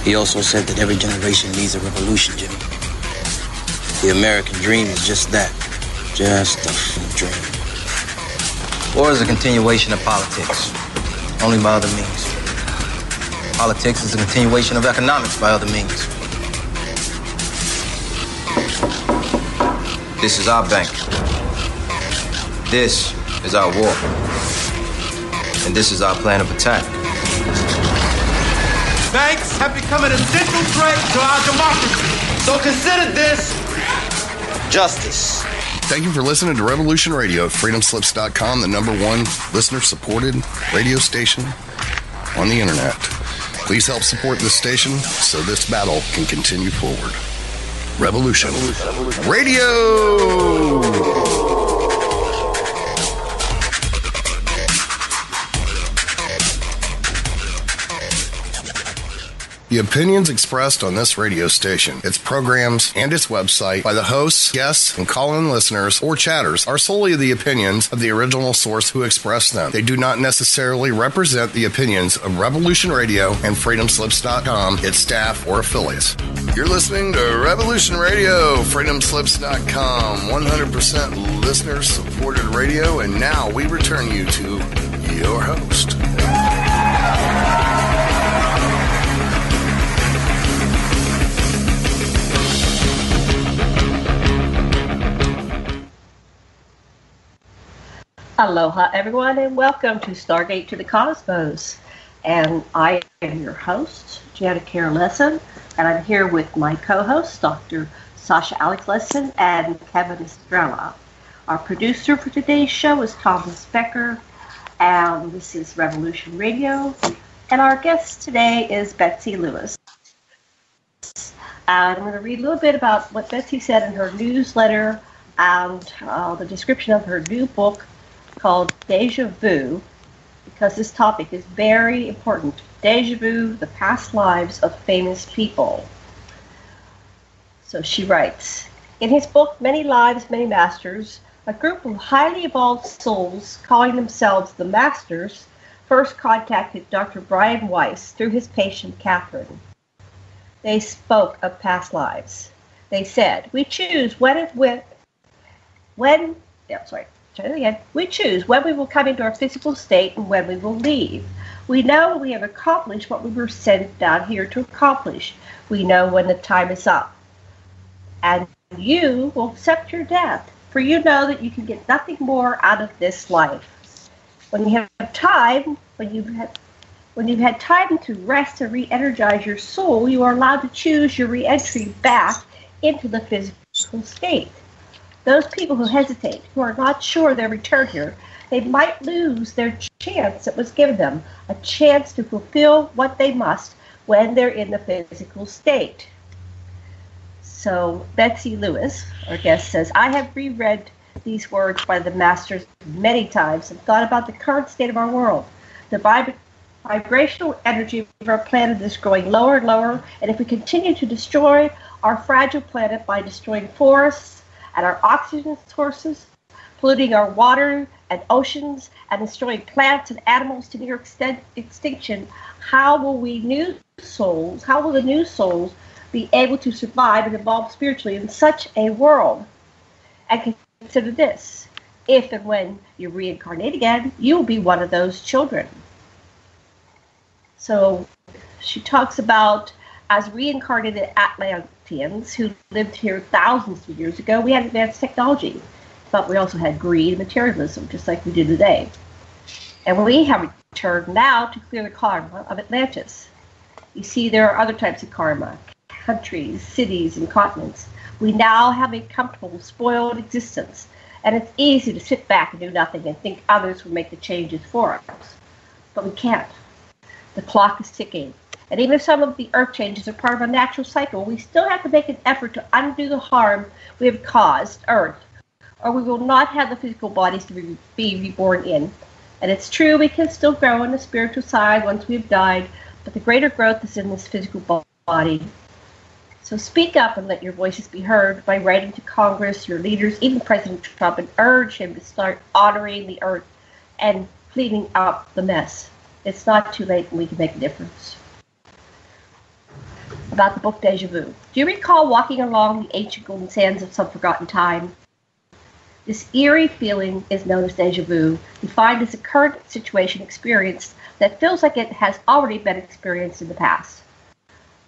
He also said that every generation needs a revolution, Jimmy. The American dream is just that. Just a dream. War is a continuation of politics, only by other means. Politics is a continuation of economics by other means. This is our bank. This is our war. And this is our plan of attack. Banks have become an essential threat to our democracy. So consider this justice. Thank you for listening to Revolution Radio at freedomslips.com, the #1 listener-supported radio station on the internet. Please help support this station so this battle can continue forward. Revolution Radio! The opinions expressed on this radio station, its programs, and its website by the hosts, guests, and call-in listeners or chatters are solely the opinions of the original source who expressed them. They do not necessarily represent the opinions of Revolution Radio and freedomslips.com, its staff, or affiliates. You're listening to Revolution Radio, freedomslips.com, 100% listener-supported radio, and now we return you to your host. Aloha, everyone, and welcome to Stargate to the Cosmos. And I am your host, Janet Kara Lessin, and I'm here with my co-hosts, Dr. Sasha Alex Lessin and Kevin Estrella. Our producer for today's show is Thomas Becker, and this is Revolution Radio. And our guest today is Betsey Lewis. And I'm going to read a little bit about what Betsey said in her newsletter and the description of her new book, called Deja-vu, because this topic is very important. Deja-vu, the past lives of famous people. So she writes, in his book, Many Lives, Many Masters, a group of highly evolved souls calling themselves the Masters first contacted Dr. Brian Weiss through his patient Catherine. They spoke of past lives. They said, we choose we choose when we will come into our physical state and when we will leave. We know we have accomplished what we were sent down here to accomplish. We know when the time is up. And you will accept your death, for you know that you can get nothing more out of this life. When you have time, when you've had time to rest and re-energize your soul, you are allowed to choose your re-entry back into the physical state. Those people who hesitate, who are not sure their return here, they might lose their chance that was given them, a chance to fulfill what they must when they're in the physical state. So Betsey Lewis, our guest, says, I have reread these words by the Masters many times and thought about the current state of our world. The vibrational energy of our planet is growing lower and lower, and if we continue to destroy our fragile planet by destroying forests, and our oxygen sources, polluting our water and oceans, and destroying plants and animals to near extinction, how will the new souls be able to survive and evolve spiritually in such a world? And consider this, if and when you reincarnate again, you will be one of those children. So she talks about, as reincarnated Atlanteans who lived here thousands of years ago, we had advanced technology, but we also had greed and materialism, just like we do today. And we have returned now to clear the karma of Atlantis. You see, there are other types of karma, countries, cities, and continents. We now have a comfortable, spoiled existence, and it's easy to sit back and do nothing and think others will make the changes for us. But we can't. The clock is ticking. And even if some of the earth changes are part of a natural cycle, we still have to make an effort to undo the harm we have caused Earth, or we will not have the physical bodies to be reborn in. And it's true, we can still grow on the spiritual side once we've died, but the greater growth is in this physical body. So speak up and let your voices be heard by writing to Congress, your leaders, even President Trump, and urge him to start honoring the Earth and cleaning up the mess. It's not too late, and we can make a difference. about the book Deja Vu. Do you recall walking along the ancient golden sands of some forgotten time? This eerie feeling is known as deja vu, defined as a current situation experienced that feels like it has already been experienced in the past.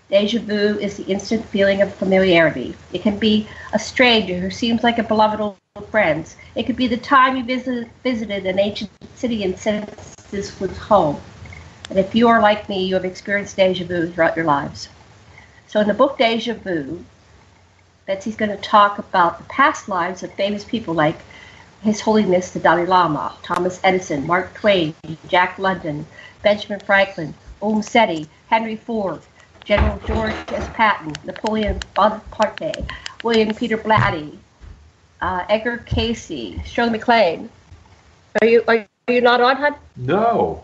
Deja vu is the instant feeling of familiarity. It can be a stranger who seems like a beloved old friend. It could be the time you visited an ancient city and sensed this was home. And if you are like me, you have experienced deja vu throughout your lives. So in the book Deja Vu, Betsey's going to talk about the past lives of famous people like His Holiness the Dalai Lama, Thomas Edison, Mark Twain, Jack London, Benjamin Franklin, Seti, Henry Ford, General George S. Patton, Napoleon Bonaparte, William Peter Blatty, Edgar Casey, Shirley MacLaine. Are you not on, hon? No.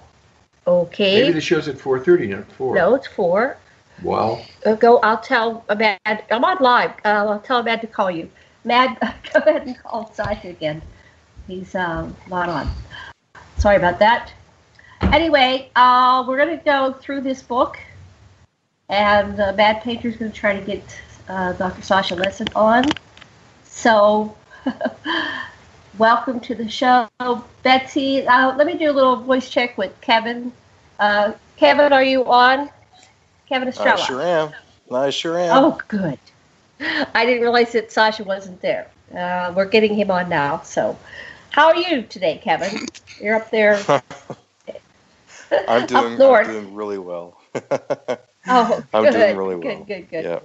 Okay. Maybe the show's at 4:30, not 4. No, it's 4. Well. I'll tell Mad. I'm on live. I'll tell Mad to call you. Mad, go ahead and call Sasha again. He's not on. Sorry about that. Anyway, we're going to go through this book, and Mad Painter's going to try to get Dr. Sasha Lessin on. So, welcome to the show, Betsey. Let me do a little voice check with Kevin. Kevin, are you on? Kevin Estrella. I sure am. Oh, good. I didn't realize that Sasha wasn't there. We're getting him on now. So, how are you today, Kevin? You're up there. I'm doing really well. Oh, I'm good. doing really well. Good. Yeah.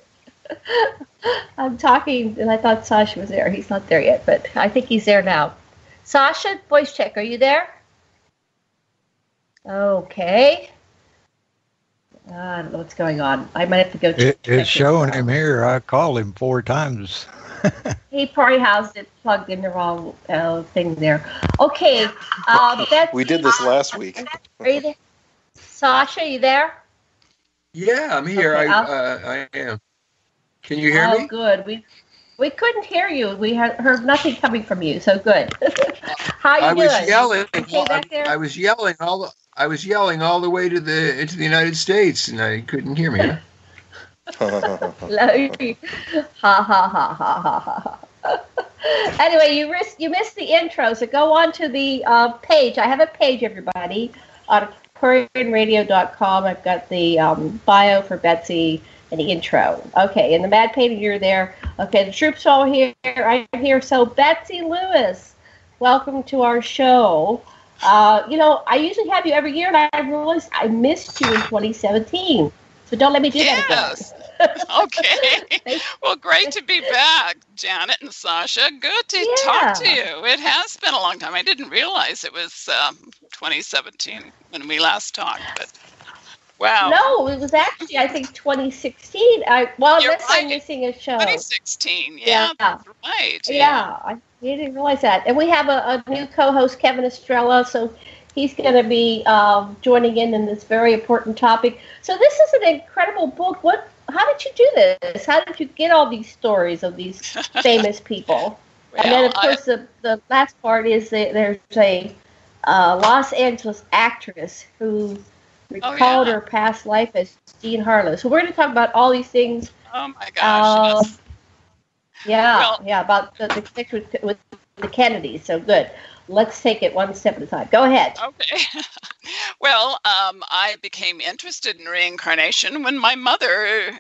I'm talking, and I thought Sasha was there. He's not there yet, but I think he's there now. Sasha, voice check. Are you there? Okay. I don't know what's going on. I might have to go check. It's showing him here. I called him 4 times. He probably has it plugged in the wrong thing there. Okay. Betsey, we did this last week. Are you there? Sasha, are you there? Yeah, I'm here. Okay, I am. Can you hear me? Oh, good. We couldn't hear you. We heard nothing coming from you. So good. How you doing? Was yelling. Okay back there? I was yelling all the way into the United States, and I couldn't hear me. Huh? Ha. Anyway, you missed the intro, so go on to the page. I have a page, everybody, on aquarianradio.com. I've got the bio for Betsey and the intro. Okay, and the Mad Painter, you're there. Okay, the troops are all here. I'm here. So, Betsey Lewis, welcome to our show. I usually have you every year, and I realized I missed you in 2017. So don't let me do that again. Okay. Well, great to be back, Janet and Sasha. Good to talk to you. It has been a long time. I didn't realize it was 2017 when we last talked, but wow. No, it was actually, I think, 2016. You're right. I'm missing a show. 2016, yeah. That's right. Yeah, I didn't realize that. And we have a new co-host, Kevin Estrella, so he's going to be joining in this very important topic. So this is an incredible book. How did you do this? How did you get all these stories of these famous people? And then, of course, the last part is that there's a Los Angeles actress who recalled her past life as Jean Harlow. So we're going to talk about all these things. Oh, my gosh. Yes. About the connection with the Kennedys. So good. Let's take it one step at a time. Go ahead. Okay. Well, I became interested in reincarnation when my mother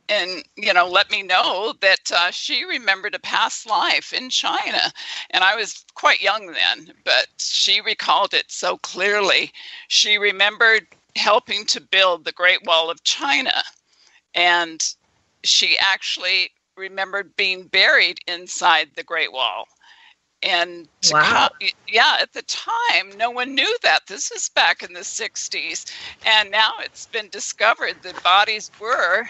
let me know that she remembered a past life in China. And I was quite young then, but she recalled it so clearly. She remembered helping to build the Great Wall of China. And she actually remembered being buried inside the Great Wall. And at the time, no one knew that. This is back in the 60s. And now it's been discovered that bodies were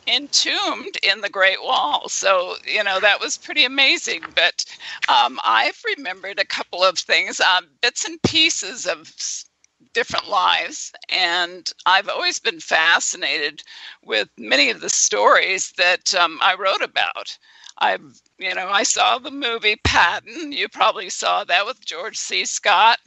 entombed in the Great Wall. So, that was pretty amazing. But I've remembered a couple of things, bits and pieces of different lives. And I've always been fascinated with many of the stories that I wrote about. I saw the movie Patton. You probably saw that with George C. Scott.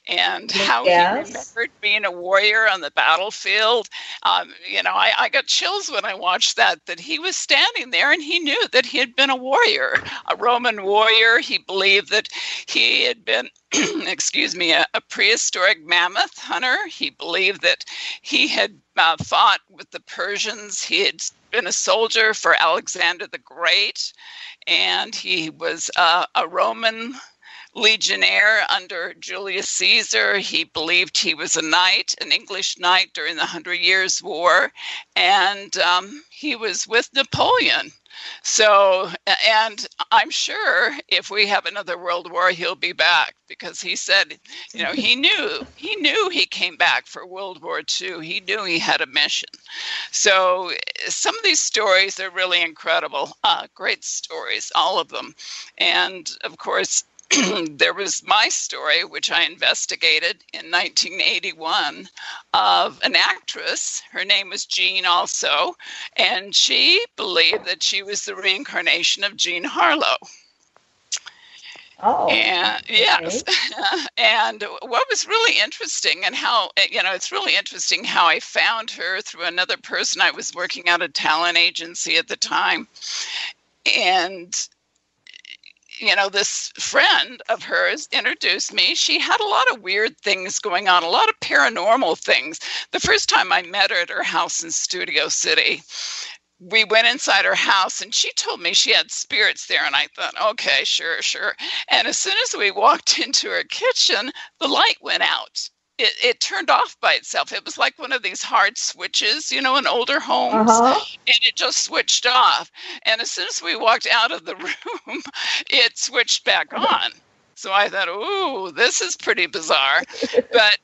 and how he remembered being a warrior on the battlefield. I got chills when I watched that he was standing there and he knew that he had been a warrior, a Roman warrior. He believed that he had been, a prehistoric mammoth hunter. He believed that he had fought with the Persians. He had been a soldier for Alexander the Great, and he was a Roman legionnaire under Julius Caesar. He believed he was a knight, an English knight during the 100 Years' War, and he was with Napoleon. So, and I'm sure if we have another world war, he'll be back, because he said, he knew he came back for World War II. He knew he had a mission. So some of these stories are really incredible. Great stories, all of them. And of course, there was my story, which I investigated in 1981, of an actress. Her name was Jean also, and she believed that she was the reincarnation of Jean Harlow. Oh, and yes. And what was really interesting, and how, it's really interesting how I found her through another person. I was working at a talent agency at the time, and this friend of hers introduced me. She had a lot of weird things going on, a lot of paranormal things. The first time I met her at her house in Studio City, we went inside her house and she told me she had spirits there. And I thought, okay, sure. And as soon as we walked into her kitchen, the light went out. It turned off by itself. It was like one of these hard switches, in older homes, and it just switched off. And as soon as we walked out of the room, it switched back on. So I thought, ooh, this is pretty bizarre. But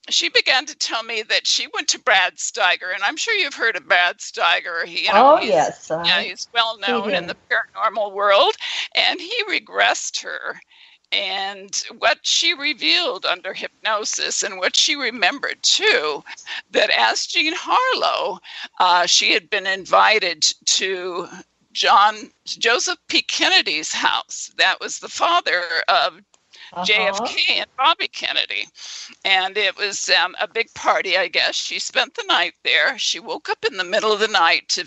she began to tell me that she went to Brad Steiger, and I'm sure you've heard of Brad Steiger. Yes. He's well known in the paranormal world, and he regressed her. And what she revealed under hypnosis, and what she remembered too, that as Jean Harlow, she had been invited to Joseph P. Kennedy's house. That was the father of JFK and Bobby Kennedy. And it was a big party, I guess. She spent the night there. She woke up in the middle of the night to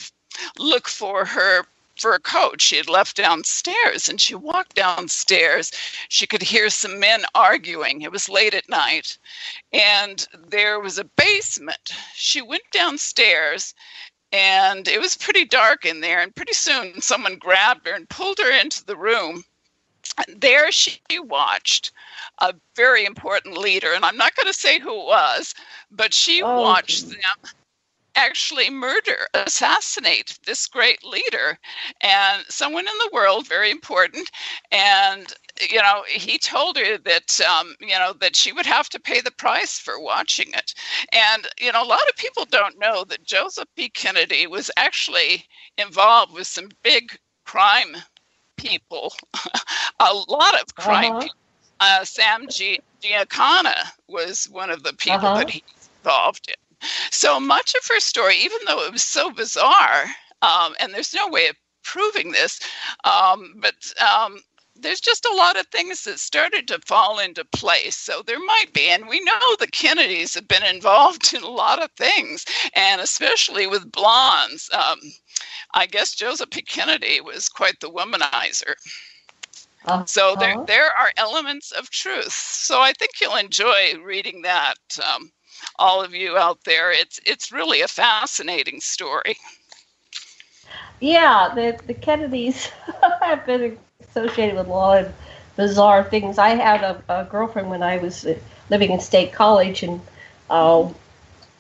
look for her fur coat she had left downstairs, and she walked downstairs. She could hear some men arguing. It was late at night, and there was a basement. She went downstairs, and it was pretty dark in there, and pretty soon someone grabbed her and pulled her into the room. And there she watched a very important leader, and I'm not going to say who it was, but she watched them actually assassinate this great leader, and someone in the world, very important. And he told her that that she would have to pay the price for watching it. And a lot of people don't know that Joseph P. Kennedy was actually involved with some big crime people, a lot of crime people. Sam Giancana was one of the people that he's involved in. So much of her story, even though it was so bizarre, and there's no way of proving this, but there's just a lot of things that started to fall into place. So there might be, and we know the Kennedys have been involved in a lot of things, and especially with blondes. I guess Joseph P. Kennedy was quite the womanizer. So there are elements of truth. So I think you'll enjoy reading that. All of you out there, it's really a fascinating story. Yeah, the Kennedys have been associated with a lot of bizarre things. I had a girlfriend when I was living in State College, and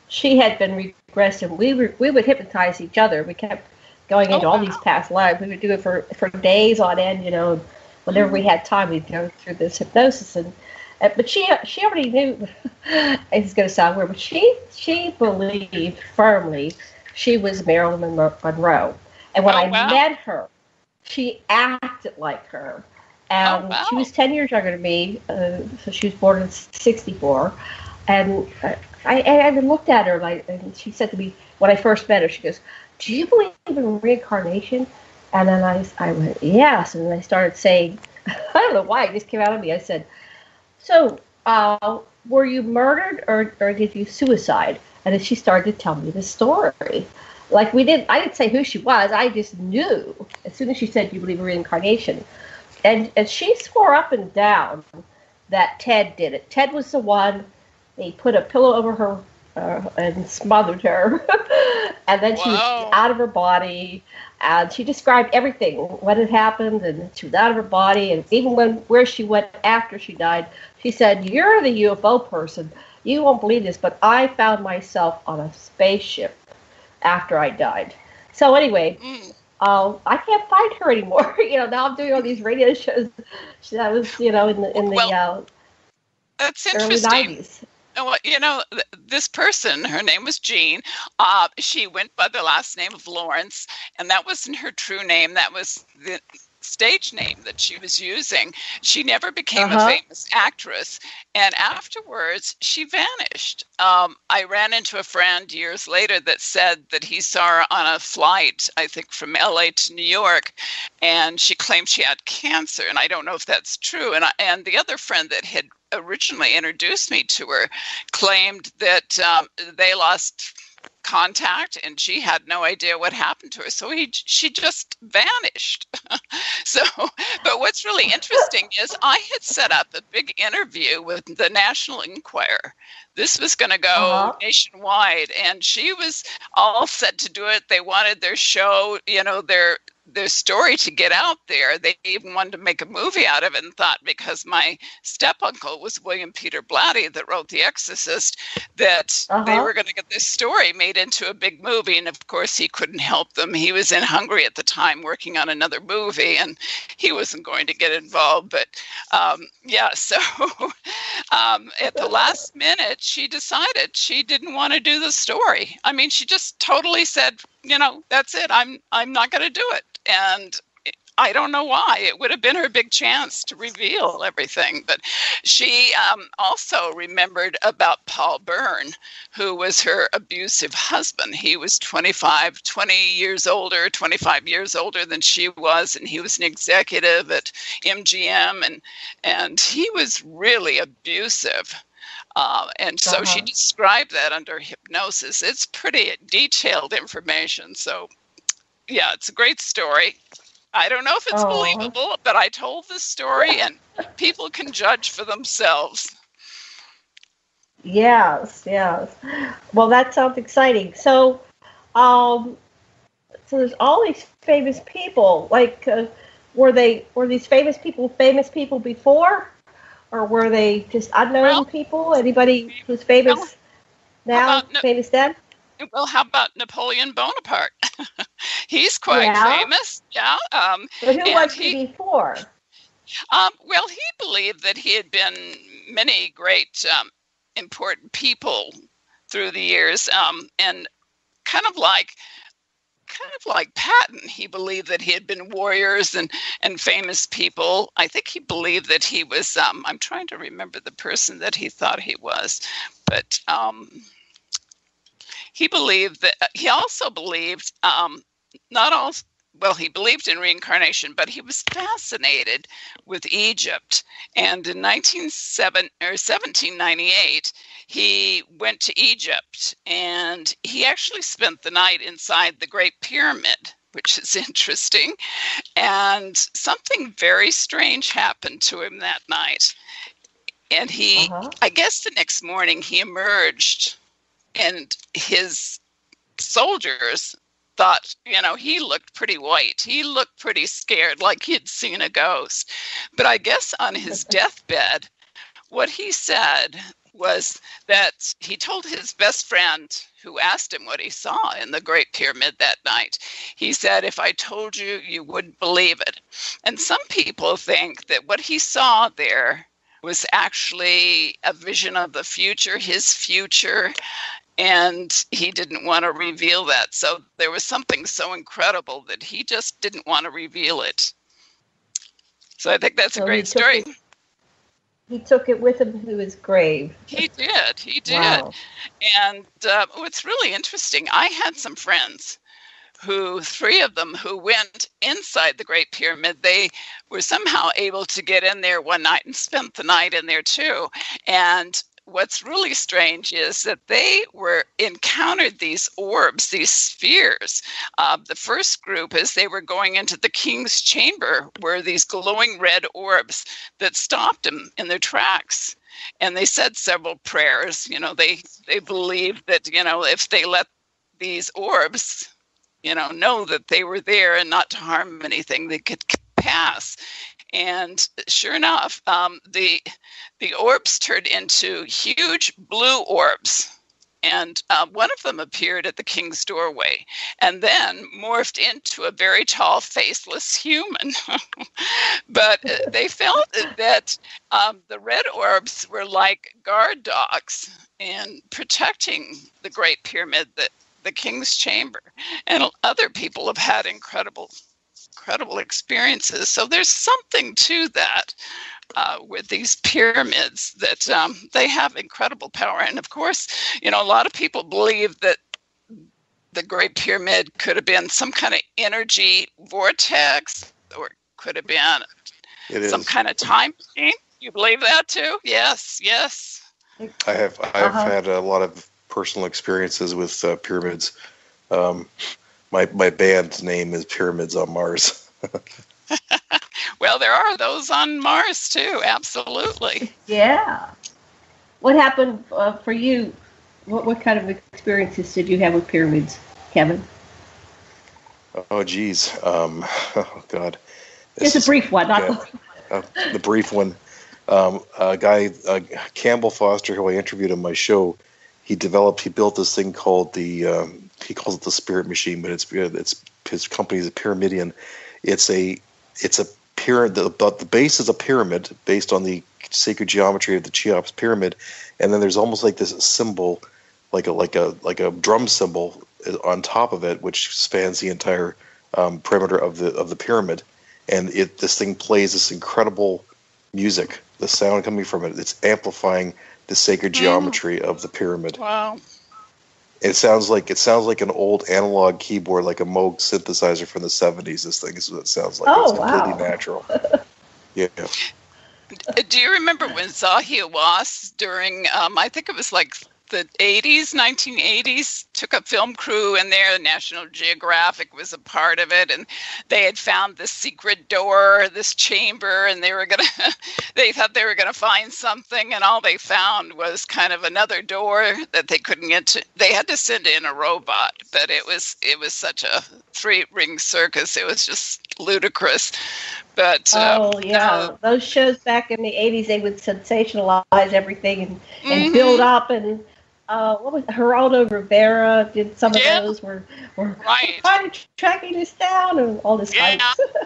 she had been regressed, and we would hypnotize each other. We kept going into all these past lives. We would do it for days on end, whenever we had time, we'd go through this hypnosis. And but she already knew. It's going to sound weird, but she believed firmly she was Marilyn Monroe. And when I met her, she acted like her. And she was 10 years younger than me, so she was born in 1964. And I looked at her, and she said to me, when I first met her, she goes, "Do you believe in reincarnation?" And then I went, "Yes." And then I started saying, I don't know why, it just came out of me. I said, "So, were you murdered or did you suicide? And then she started to tell me the story. Like I didn't say who she was. I just knew as soon as she said, "You believe in reincarnation," and she swore up and down that Ted did it. Ted was the one. He put a pillow over her and smothered her, and then she was out of her body. And she described everything, what had happened, and she was out of her body. And even where she went after she died, she said, "You're the UFO person. You won't believe this, but I found myself on a spaceship after I died." So anyway, I can't find her anymore. Now I'm doing all these radio shows. That was, in the that's early interesting. 90s. Well, this person, her name was Jean. She went by the last name of Lawrence, and that wasn't her true name. That was the stage name that she was using. She never became a famous actress, and afterwards she vanished. I ran into a friend years later that said that he saw her on a flight, I think from LA to New York, and she claimed she had cancer, and I don't know if that's true. And the other friend that had originally introduced me to her claimed that they lost contact and she had no idea what happened to her, so she just vanished. But what's really interesting is I had set up a big interview with the National Enquirer. This was going to go nationwide, and she was all set to do it. They wanted their show, their story to get out there. They even wanted to make a movie out of it, and thought because my step-uncle was William Peter Blatty that wrote The Exorcist, that they were going to get this story made into a big movie. And of course he couldn't help them. He was in Hungary at the time working on another movie, and he wasn't going to get involved. But so at the last minute, she decided she didn't want to do the story. I mean, she just totally said, that's it. I'm not going to do it. And I don't know why. It would have been her big chance to reveal everything. But she also remembered about Paul Byrne, who was her abusive husband. He was 25 years older than she was, and he was an executive at MGM, and he was really abusive. And so she described that under hypnosis. It's pretty detailed information. So, yeah, it's a great story. I don't know if it's believable, but I told this story, and people can judge for themselves. Yes. Well, that sounds exciting. So, so there's all these famous people. Like, were these famous people before? Or were they just unknown people? Anybody who's famous now, famous then? Well, how about Napoleon Bonaparte? He's quite famous. Yeah. But who was he before? Well, he believed that he had been many great important people through the years, and kind of like Patton, he believed that he had been warriors and famous people. I think he believed that he was, I'm trying to remember the person that he thought he was, but he also believed, he believed in reincarnation, but he was fascinated with Egypt. And in 1798, he went to Egypt, and he actually spent the night inside the Great Pyramid, which is interesting. And something very strange happened to him that night. And I guess the next morning he emerged, and his soldiers thought, he looked pretty white. He looked pretty scared, like he'd seen a ghost. But I guess on his deathbed, what he said was that he told his best friend, who asked him what he saw in the Great Pyramid that night, he said, "If I told you, you wouldn't believe it." And some people think that what he saw there was actually a vision of the future, his future, and he didn't want to reveal that. So there was something so incredible that he just didn't want to reveal it. So I think that's a great story. He took it with him to his grave. He did. Wow. And what's really interesting, I had some friends three of them who went inside the Great Pyramid. They were somehow able to get in there one night and spent the night in there too. And what's really strange is that they encountered these orbs, these spheres. The first group, as they were going into the king's chamber, were these glowing red orbs that stopped them in their tracks. And they said several prayers. They believed that, if they let these orbs, know that they were there and not to harm anything, they could pass. And sure enough, the orbs turned into huge blue orbs. And one of them appeared at the king's doorway and then morphed into a very tall, faceless human. But they felt that the red orbs were like guard dogs and protecting the Great Pyramid, the king's chamber. And other people have had incredible experiences. So there's something to that with these pyramids, that they have incredible power. And of course, a lot of people believe that the Great Pyramid could have been some kind of energy vortex, or could have been some kind of time machine. You believe that too? Yes. I have had a lot of personal experiences with pyramids. My band's name is Pyramids on Mars. Well, there are those on Mars too. Absolutely. Yeah. What happened for you? What kind of experiences did you have with pyramids, Kevin? Oh, geez. Oh, God. Just a brief one. The brief one. A guy, Campbell Foster, who I interviewed on my show, he built this thing called he calls it the Spirit Machine, but it's his company is a Pyramidion. It's a pyramid. The base is a pyramid based on the sacred geometry of the Cheops pyramid, and then there's almost like this symbol, like a drum symbol on top of it, which spans the entire perimeter of the pyramid, and this thing plays this incredible music. The sound coming from it's amplifying the sacred geometry of the pyramid. Wow. It sounds like an old analog keyboard, like a Moog synthesizer from the 70s. This thing is what it sounds like. It's completely natural. Yeah. Do you remember when Zahi Hawass, during, I think it was like the 1980s, took a film crew in there? National Geographic was a part of it, and they had found this secret door, this chamber, and they thought they were gonna find something, and all they found was kind of another door that they couldn't get to. They had to send in a robot, but it was such a three-ring circus. It was just ludicrous. But those shows back in the 80s, they would sensationalize everything and build up, and what was Geraldo Rivera did some of those were right. tracking us down and all this hype.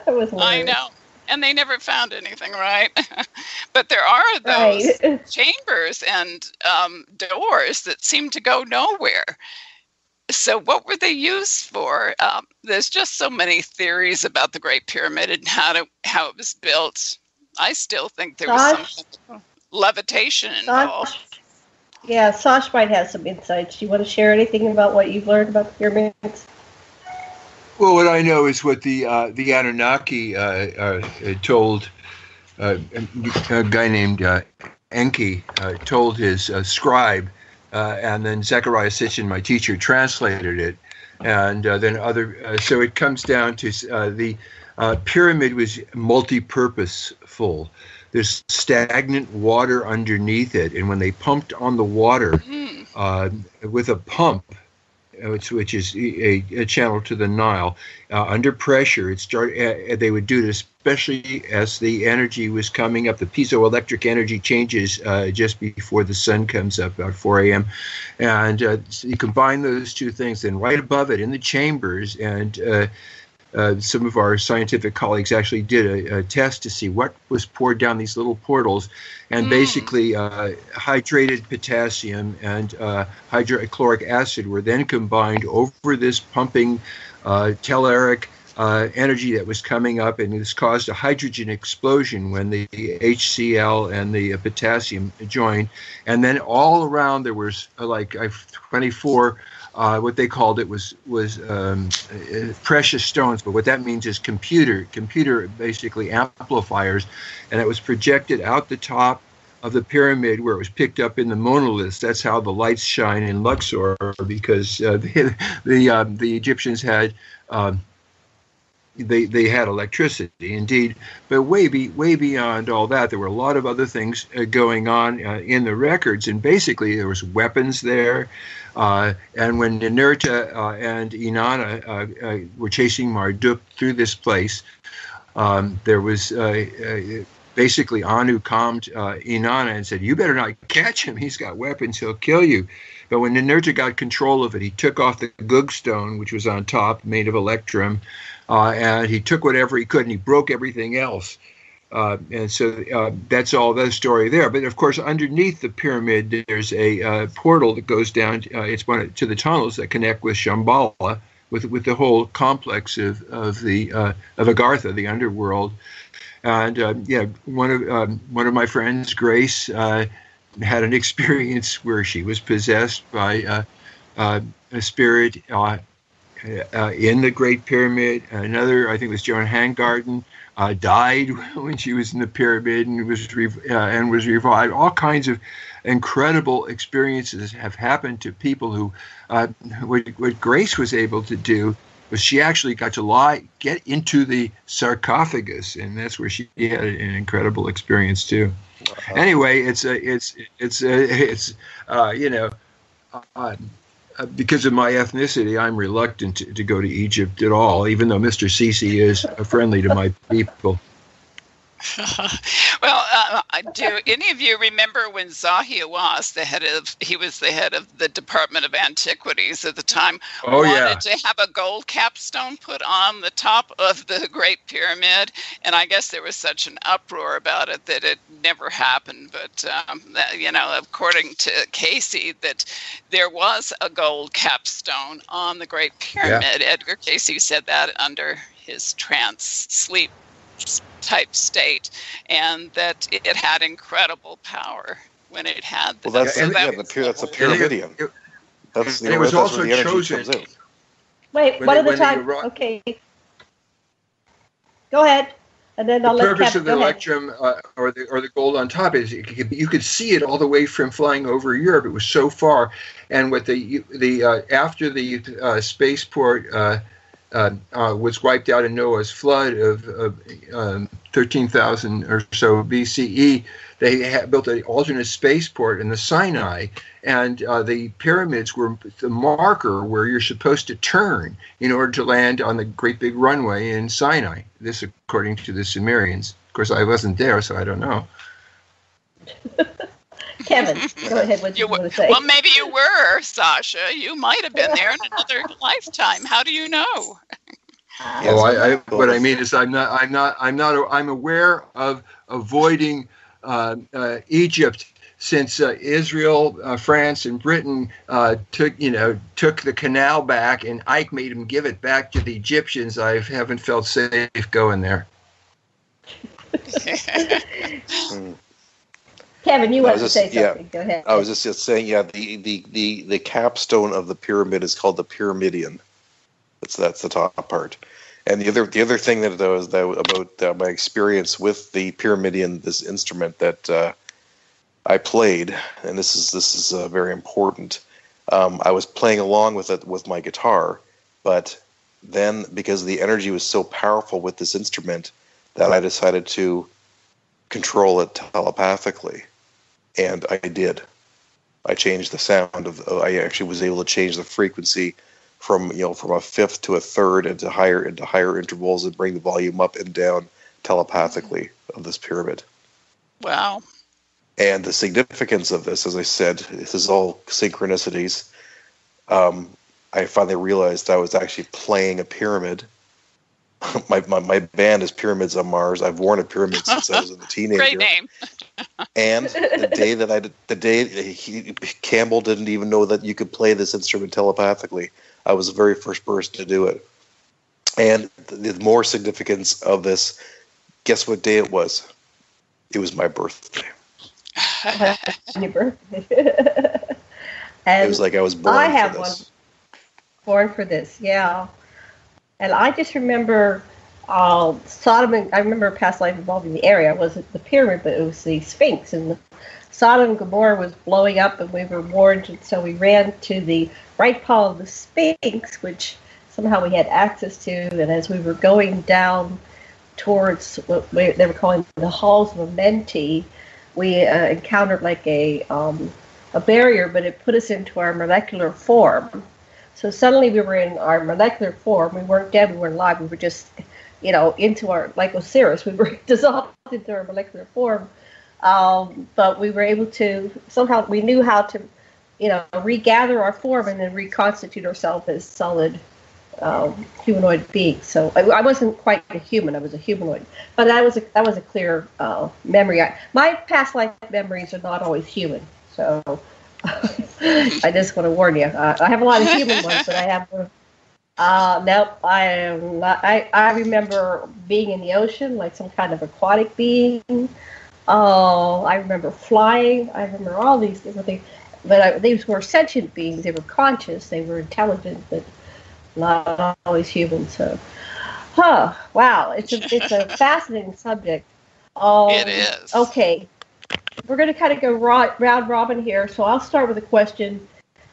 It was hilarious. I know. And they never found anything, right? But there are those chambers and doors that seem to go nowhere. So what were they used for? There's just so many theories about the Great Pyramid and how it was built. I still think there was some levitation involved. Yeah, Sasha might have some insights. Do you want to share anything about what you've learned about the pyramids? Well, what I know is what the Anunnaki told a guy named Enki told his scribe, and then Zechariah Sitchin, my teacher, translated it, and then other. So it comes down to the pyramid was multi-purposeful. There's stagnant water underneath it, and when they pumped on the water with a pump, which is a channel to the Nile, under pressure, they would do it, especially as the energy was coming up. The piezoelectric energy changes just before the sun comes up, about 4 a.m. And so you combine those two things, then right above it in the chambers, and some of our scientific colleagues actually did a test to see what was poured down these little portals, and basically hydrated potassium and hydrochloric acid were then combined over this pumping telluric energy that was coming up, and this caused a hydrogen explosion when the HCl and the potassium joined. And then all around there was 24 what they called it was precious stones, but what that means is computer basically amplifiers, and it was projected out the top of the pyramid where it was picked up in the monoliths. That's how the lights shine in Luxor, because the Egyptians had they had electricity, indeed. But way beyond all that, there were a lot of other things going on in the records, and basically there was weapons there. And when Ninurta and Inanna were chasing Marduk through this place, there was basically Anu calmed Inanna and said, "You better not catch him. He's got weapons. He'll kill you." But when Ninurta got control of it, he took off the Gug stone, which was on top, made of electrum, and he took whatever he could, and he broke everything else. And so that's all the story there. But of course, underneath the pyramid, there's a portal that goes down. It's one to the tunnels that connect with Shambhala, with the whole complex of Agartha, the underworld. And one of my friends, Grace, had an experience where she was possessed by a spirit in the Great Pyramid. Another, I think it was Joan Hangarden, died when she was in the pyramid and was revived. All kinds of incredible experiences have happened to people who, what Grace was able to do was she actually got to get into the sarcophagus, and that's where she had an incredible experience too. Anyway, it's because of my ethnicity, I'm reluctant to go to Egypt at all, even though Mr. Sisi is friendly to my people. Well, do any of you remember when Zahi was the head of the Department of Antiquities at the time, wanted to have a gold capstone put on the top of the Great Pyramid? And I guess there was such an uproar about it that it never happened. But, according to Casey, that there was a gold capstone on the Great Pyramid. Yeah. Edgar Casey said that under his trance sleep type state, and that it had incredible power when it had the, that's a pyramidion. That's the, it was also chosen. Wait, one at a time. Okay, go ahead, and then I'll let Kevin. The purpose of the electrum or the gold on top is you could see it all the way from flying over Europe. It was so far, and what after the spaceport was wiped out in Noah's flood of 13,000 or so BCE, they built an alternate spaceport in the Sinai, and the pyramids were the marker where you're supposed to turn in order to land on the great big runway in Sinai. This according to the Sumerians. Of course, I wasn't there, so I don't know. Kevin, go ahead. What you want to say? Well, maybe you were, Sasha. You might have been there in another lifetime. How do you know? What I mean is, I'm aware of avoiding Egypt since Israel, France, and Britain took the canal back, and Ike made them give it back to the Egyptians. I haven't felt safe going there. Kevin, you wanted to say something. Go ahead. I was just saying, the capstone of the pyramid is called the pyramidion. That's the top part. And the other thing that was about my experience with the pyramidion, this instrument that I played, and this is very important. I was playing along with it with my guitar, but then because the energy was so powerful with this instrument, that I decided to control it telepathically. And I did. I changed the sound I actually was able to change the frequency from a fifth to a third into higher intervals and bring the volume up and down telepathically of this pyramid. Wow. And the significance of this, as I said, this is all synchronicities. I finally realized I was actually playing a pyramid. My band is Pyramids on Mars. I've worn a pyramid since I was a teenager. Great name. And the day Campbell didn't even know that you could play this instrument telepathically. I was the very first person to do it. And the more significance of this, guess what day it was? It was my birthday. Your birthday. And it was like I was born for this. Born for this, yeah. And I just remember Sodom and I remember a past life involving the area. It wasn't the pyramid, but it was the Sphinx. And Sodom and Gomorrah was blowing up, and we were warned, and so we ran to the right paw of the Sphinx, which somehow we had access to. And as we were going down towards what they were calling the halls of Amenti, we encountered like a barrier, but it put us into our molecular form. So suddenly we were in our molecular form. We weren't dead, we weren't alive, we were just, into our, like Osiris, we were dissolved into our molecular form. But we were able to, somehow we knew how to, regather our form and then reconstitute ourselves as solid humanoid beings. So I wasn't quite a human, I was a humanoid. But that was a clear memory. My past life memories are not always human. So I just want to warn you. I have a lot of human ones, but I have. Nope, I am not. I remember being in the ocean, like some kind of aquatic being. I remember flying. I remember all these different things. But these were sentient beings. They were conscious. They were intelligent, but not always human. So, wow, it's a fascinating subject. It is. Okay. We're going to kind of go round robin here, so I'll start with a question,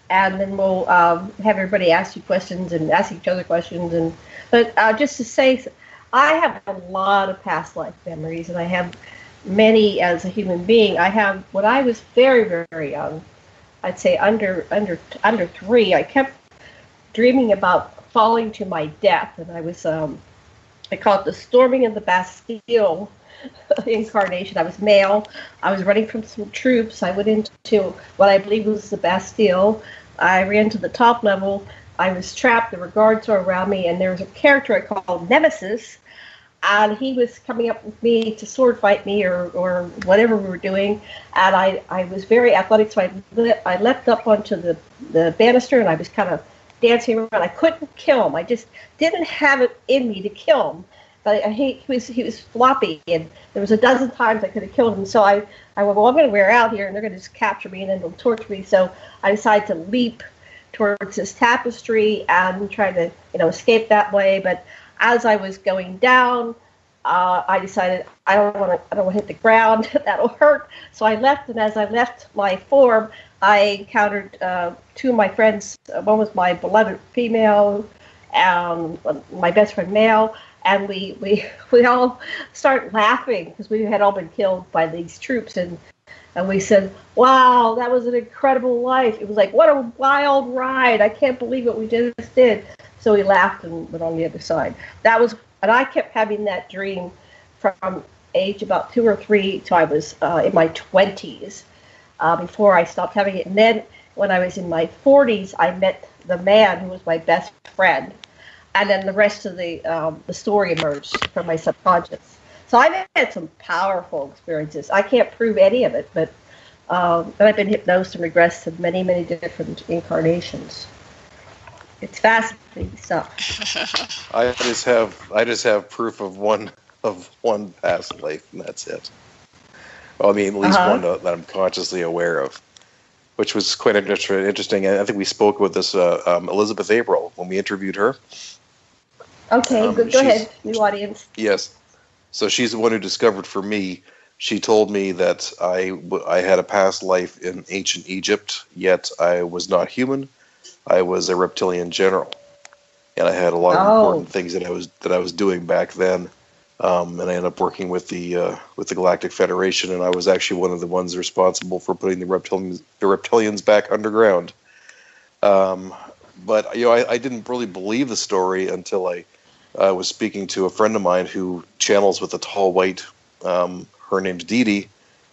and then we'll have everybody ask you questions and ask each other questions. But just to say, I have a lot of past life memories, and I have many as a human being. I have, when I was very, very young, I'd say under 3, I kept dreaming about falling to my death, and I was, I call it the storming of the Bastille incarnation. I was male. I was running from some troops. I went into what I believe was the Bastille. I ran to the top level. I was trapped. There were guards around me, and there was a character I called Nemesis, and he was coming up with me to sword fight me or whatever we were doing. And I was very athletic, so I leapt up onto the banister, and I was kind of dancing around. I couldn't kill him. I just didn't have it in me to kill him. But he was floppy, and there was a dozen times I could have killed him. So I went, well, I'm going to wear out here, and they're going to just capture me, and then they'll torture me. So I decided to leap towards this tapestry and try to, escape that way. But as I was going down, I decided I don't want to hit the ground. That'll hurt. So I left, and as I left my form, I encountered 2 of my friends. One was my beloved female, and my best friend male. And we all started laughing because we had all been killed by these troops, and we said, "Wow, that was an incredible life." It was like, what a wild ride! I can't believe what we just did. So we laughed and went on the other side. And I kept having that dream from age about 2 or 3 till I was in my 20s before I stopped having it. And then when I was in my 40s, I met the man who was my best friend. And then the rest of the story emerged from my subconscious. So I've had some powerful experiences. I can't prove any of it, but I've been hypnosed and regressed to many, many different incarnations. It's fascinating stuff. I just have proof of one past life, and that's it. Well, I mean, at least one that I'm consciously aware of, which was quite interesting. I think we spoke with this Elizabeth April when we interviewed her. Okay, go ahead, new audience. Yes. So she's the one who discovered for me. She told me that I had a past life in ancient Egypt, yet I was not human. I was a reptilian general, and I had a lot of important things that I was doing back then. And I ended up working with the Galactic Federation, and I was actually one of the ones responsible for putting the reptilians back underground. But I didn't really believe the story until I was speaking to a friend of mine who channels with a tall white. Her name's Dee Dee,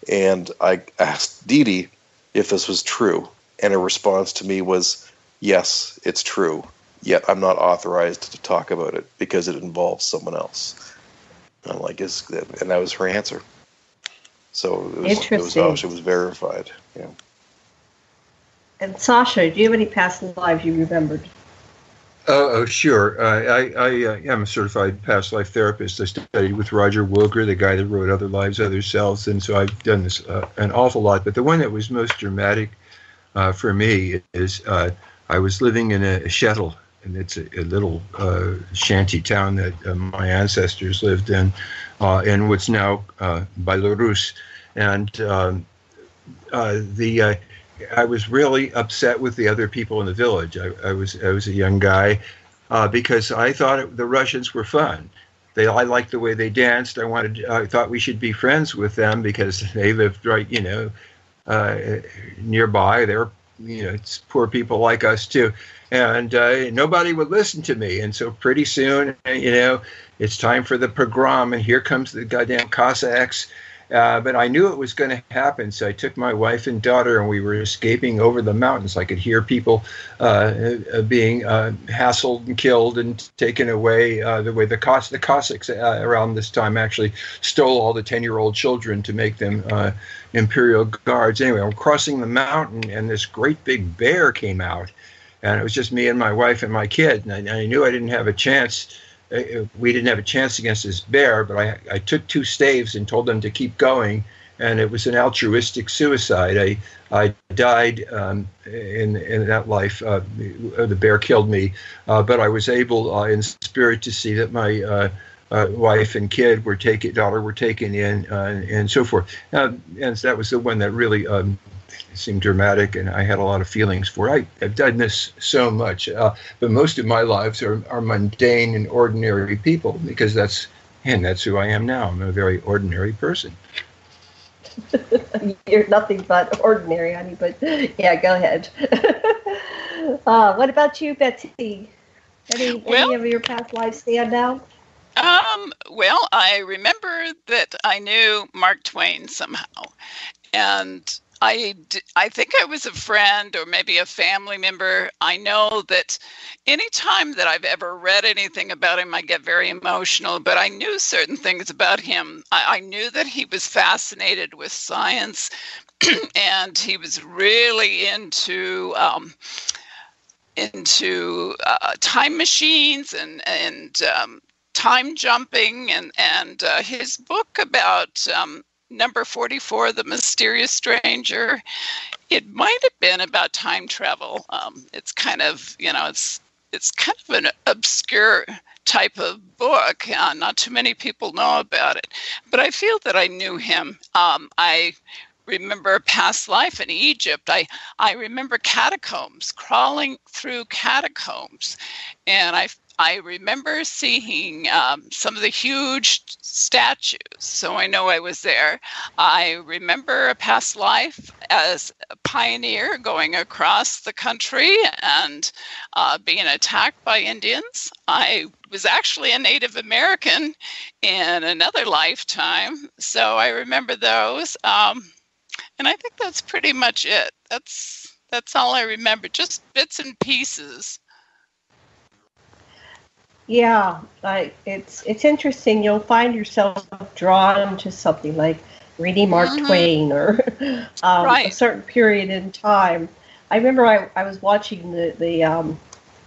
and I asked Dee Dee if this was true, and her response to me was, "Yes, it's true. Yet I'm not authorized to talk about it because it involves someone else." And I'm like, and that was her answer. So it was verified. Yeah. And Sasha, do you have any past lives you remembered? Oh, sure. I am a certified past life therapist. I studied with Roger Wilger, the guy that wrote Other Lives, Other Selves, and so I've done this an awful lot. But the one that was most dramatic for me is I was living in a shuttle and it's a little shanty town that my ancestors lived in what's now Belarus. And I was really upset with the other people in the village. I was a young guy because I thought the Russians were fun. I liked the way they danced. I thought we should be friends with them because they lived right, nearby. They're, it's poor people like us too. And nobody would listen to me. And so pretty soon, it's time for the pogrom, and here comes the goddamn Cossacks. But I knew it was going to happen, so I took my wife and daughter, and we were escaping over the mountains. I could hear people being hassled and killed and taken away. The Cossacks around this time actually stole all the 10-year-old children to make them imperial guards. Anyway, I'm crossing the mountain, and this great big bear came out, and it was just me and my wife and my kid, and I knew I didn't have a chance. We didn't have a chance against this bear, but I took 2 staves and told them to keep going, and it was an altruistic suicide. I died in that life. The bear killed me, but I was able in spirit to see that my wife and daughter were taken in, and so forth. And that was the one that really seemed dramatic, and I had a lot of feelings for it. I've done this so much, but most of my lives are mundane and ordinary people, because that's who I am now. I'm a very ordinary person. You're nothing but ordinary, honey, but yeah, go ahead. What about you, Betsey? Any of your past lives stand out? Well, I remember that I knew Mark Twain somehow, and I think I was a friend or maybe a family member. I know that anytime that I've ever read anything about him, I get very emotional, but I knew certain things about him. I knew that he was fascinated with science, and he was really into time machines and time jumping, and his book about Number 44, The Mysterious Stranger, it might have been about time travel. It's kind of, it's kind of an obscure type of book. Not too many people know about it, but I feel that I knew him. I remember a past life in Egypt. I remember catacombs, crawling through catacombs, and I remember seeing some of the huge statues, so I know I was there. I remember a past life as a pioneer going across the country and being attacked by Indians. I was actually a Native American in another lifetime, so I remember those. And I think that's pretty much it. That's all I remember, just bits and pieces. Yeah, it's interesting. You'll find yourself drawn to something like reading Mark Twain or a certain period in time. I remember I was watching the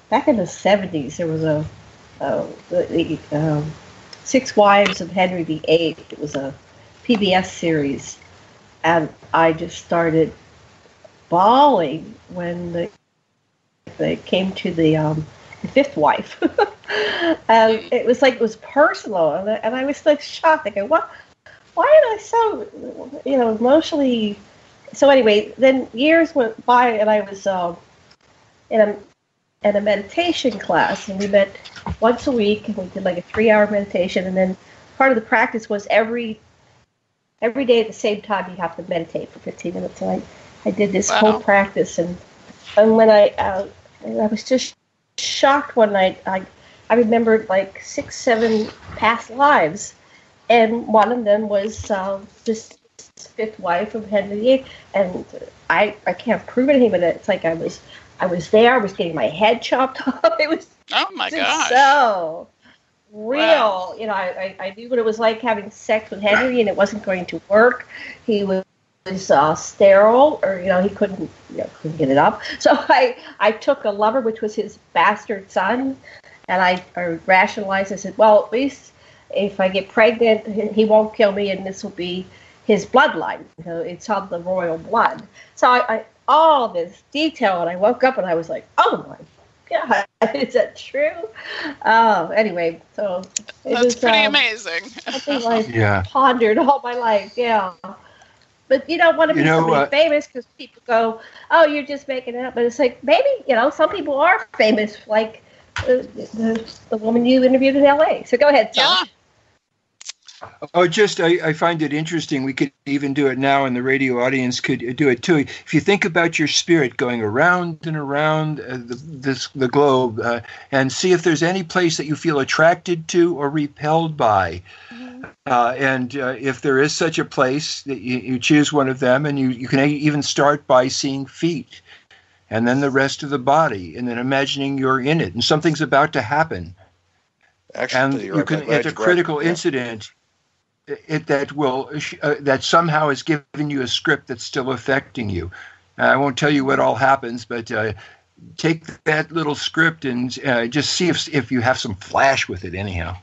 back in the 70s. There was the 6 Wives of Henry VIII. It was a PBS series, and I just started bawling when they came to the 5th wife. And it was like it was personal, and I was like shocked. I go, what? Why am I so, emotionally? So anyway, then years went by, and I was in a meditation class, and we met once a week, and we did like a 3-hour meditation, and then part of the practice was every day at the same time you have to meditate for 15 minutes. And I did this whole practice, and when I was just shocked one night. I remembered like 6, 7 past lives, and one of them was this 5th wife of Henry VIII, and I can't prove anything, but it's like I was there. I was getting my head chopped off. It was so real. Wow. I knew what it was like having sex with Henry, and it wasn't going to work. He was sterile, or he couldn't get it up. So I took a lover, which was his bastard son, and I rationalized. I said, well, at least if I get pregnant, he won't kill me, and this will be his bloodline. It's of the royal blood. So I all this detail, and I woke up and I was like, oh my God, is that true? Oh, anyway, so that's pretty amazing. Something I've pondered all my life. Yeah. But you don't want to be somebody famous because people go, "Oh, you're just making it up." But it's like maybe some people are famous, like the woman you interviewed in L.A. So go ahead, Sasha. Yeah. Oh, I find it interesting. We could even do it now, and the radio audience could do it too. If you think about your spirit going around and around the globe, and see if there's any place that you feel attracted to or repelled by. And if there is such a place, that you choose one of them, and you can even start by seeing feet, and then the rest of the body, and then imagining you're in it, and something's about to happen. Actually, and you can, at a critical incident, that somehow has given you a script that's still affecting you. I won't tell you what all happens, but take that little script and just see if you have some flash with it anyhow.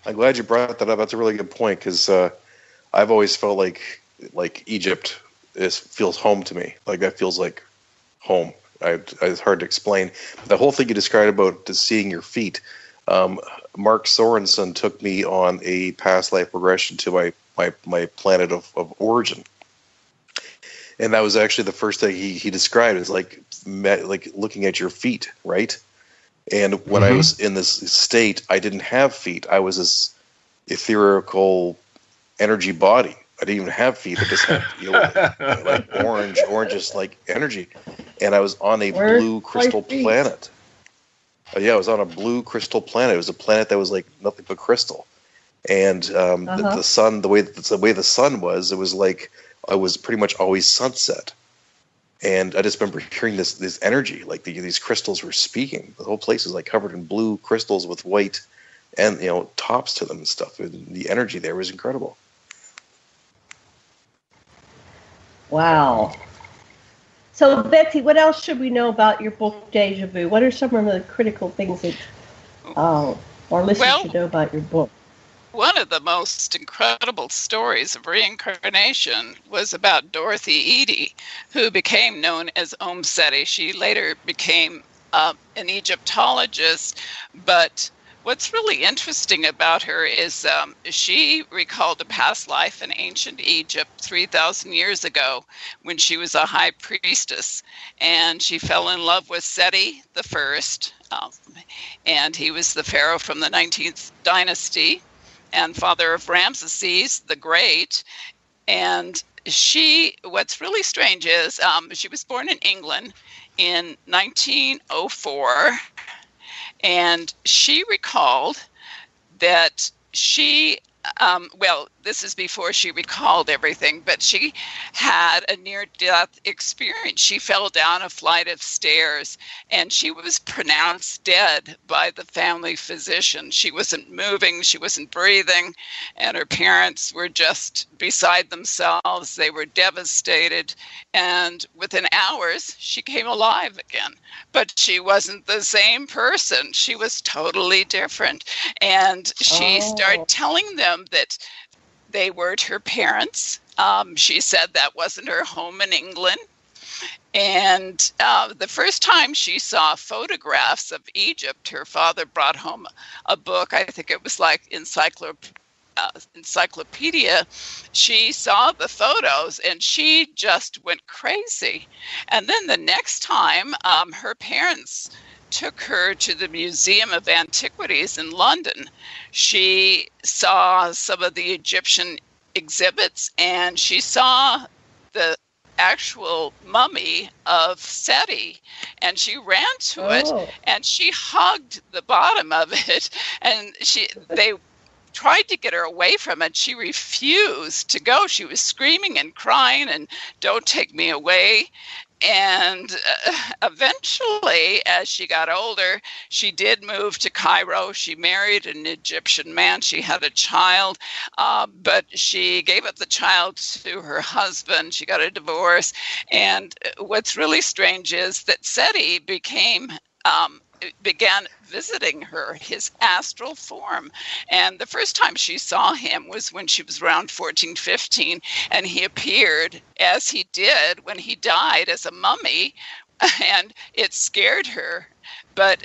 I'm glad you brought that up. That's a really good point, because I've always felt like Egypt feels home to me. Like that feels like home. It's hard to explain. But the whole thing you described about just seeing your feet, Mark Sorensen took me on a past life regression to my planet of origin. And that was actually the first thing he described as like looking at your feet, right? And when I was in this state, I didn't have feet. I was this ethereal energy body. I didn't even have feet. I just had like orange, like energy. And I was on a blue crystal planet. Yeah, I was on a blue crystal planet. It was a planet that was like nothing but crystal. And the sun, the way the sun was, it was like I was pretty much always sunset. And I just remember hearing this energy, like these crystals were speaking. The whole place was like covered in blue crystals with white and tops to them and stuff. And the energy there was incredible. Wow. So, Betsey, what else should we know about your book, Deja-vu? What are some of the critical things that our listeners should know about your book? One of the most incredible stories of reincarnation was about Dorothy Eady, who became known as Om Seti. She later became an Egyptologist, but what's really interesting about her is she recalled a past life in ancient Egypt 3,000 years ago when she was a high priestess, and she fell in love with Seti the First, and he was the pharaoh from the 19th dynasty and father of Ramesses the Great. And what's really strange is she was born in England in 1904, and she recalled that this is before she recalled everything, but she had a near-death experience. She fell down a flight of stairs, and she was pronounced dead by the family physician. She wasn't moving, she wasn't breathing, and her parents were just beside themselves. They were devastated, and within hours, she came alive again. But she wasn't the same person. She was totally different. And she started telling them that they weren't her parents. She said that wasn't her home in England. And the first time she saw photographs of Egypt, her father brought home a book. I think it was like encyclopedia. She saw the photos and she just went crazy. And then the next time, her parents took her to the Museum of Antiquities in London. She saw some of the Egyptian exhibits, and she saw the actual mummy of Seti, and she ran to it, and she hugged the bottom of it, and they tried to get her away from it. She refused to go. She was screaming and crying and, "Don't take me away." And eventually, as she got older, she did move to Cairo. She married an Egyptian man. She had a child, but she gave up the child to her husband. She got a divorce. And what's really strange is that Seti began visiting her, his astral form. And the first time she saw him was when she was around 14, 15, and he appeared as he did when he died as a mummy, and it scared her. But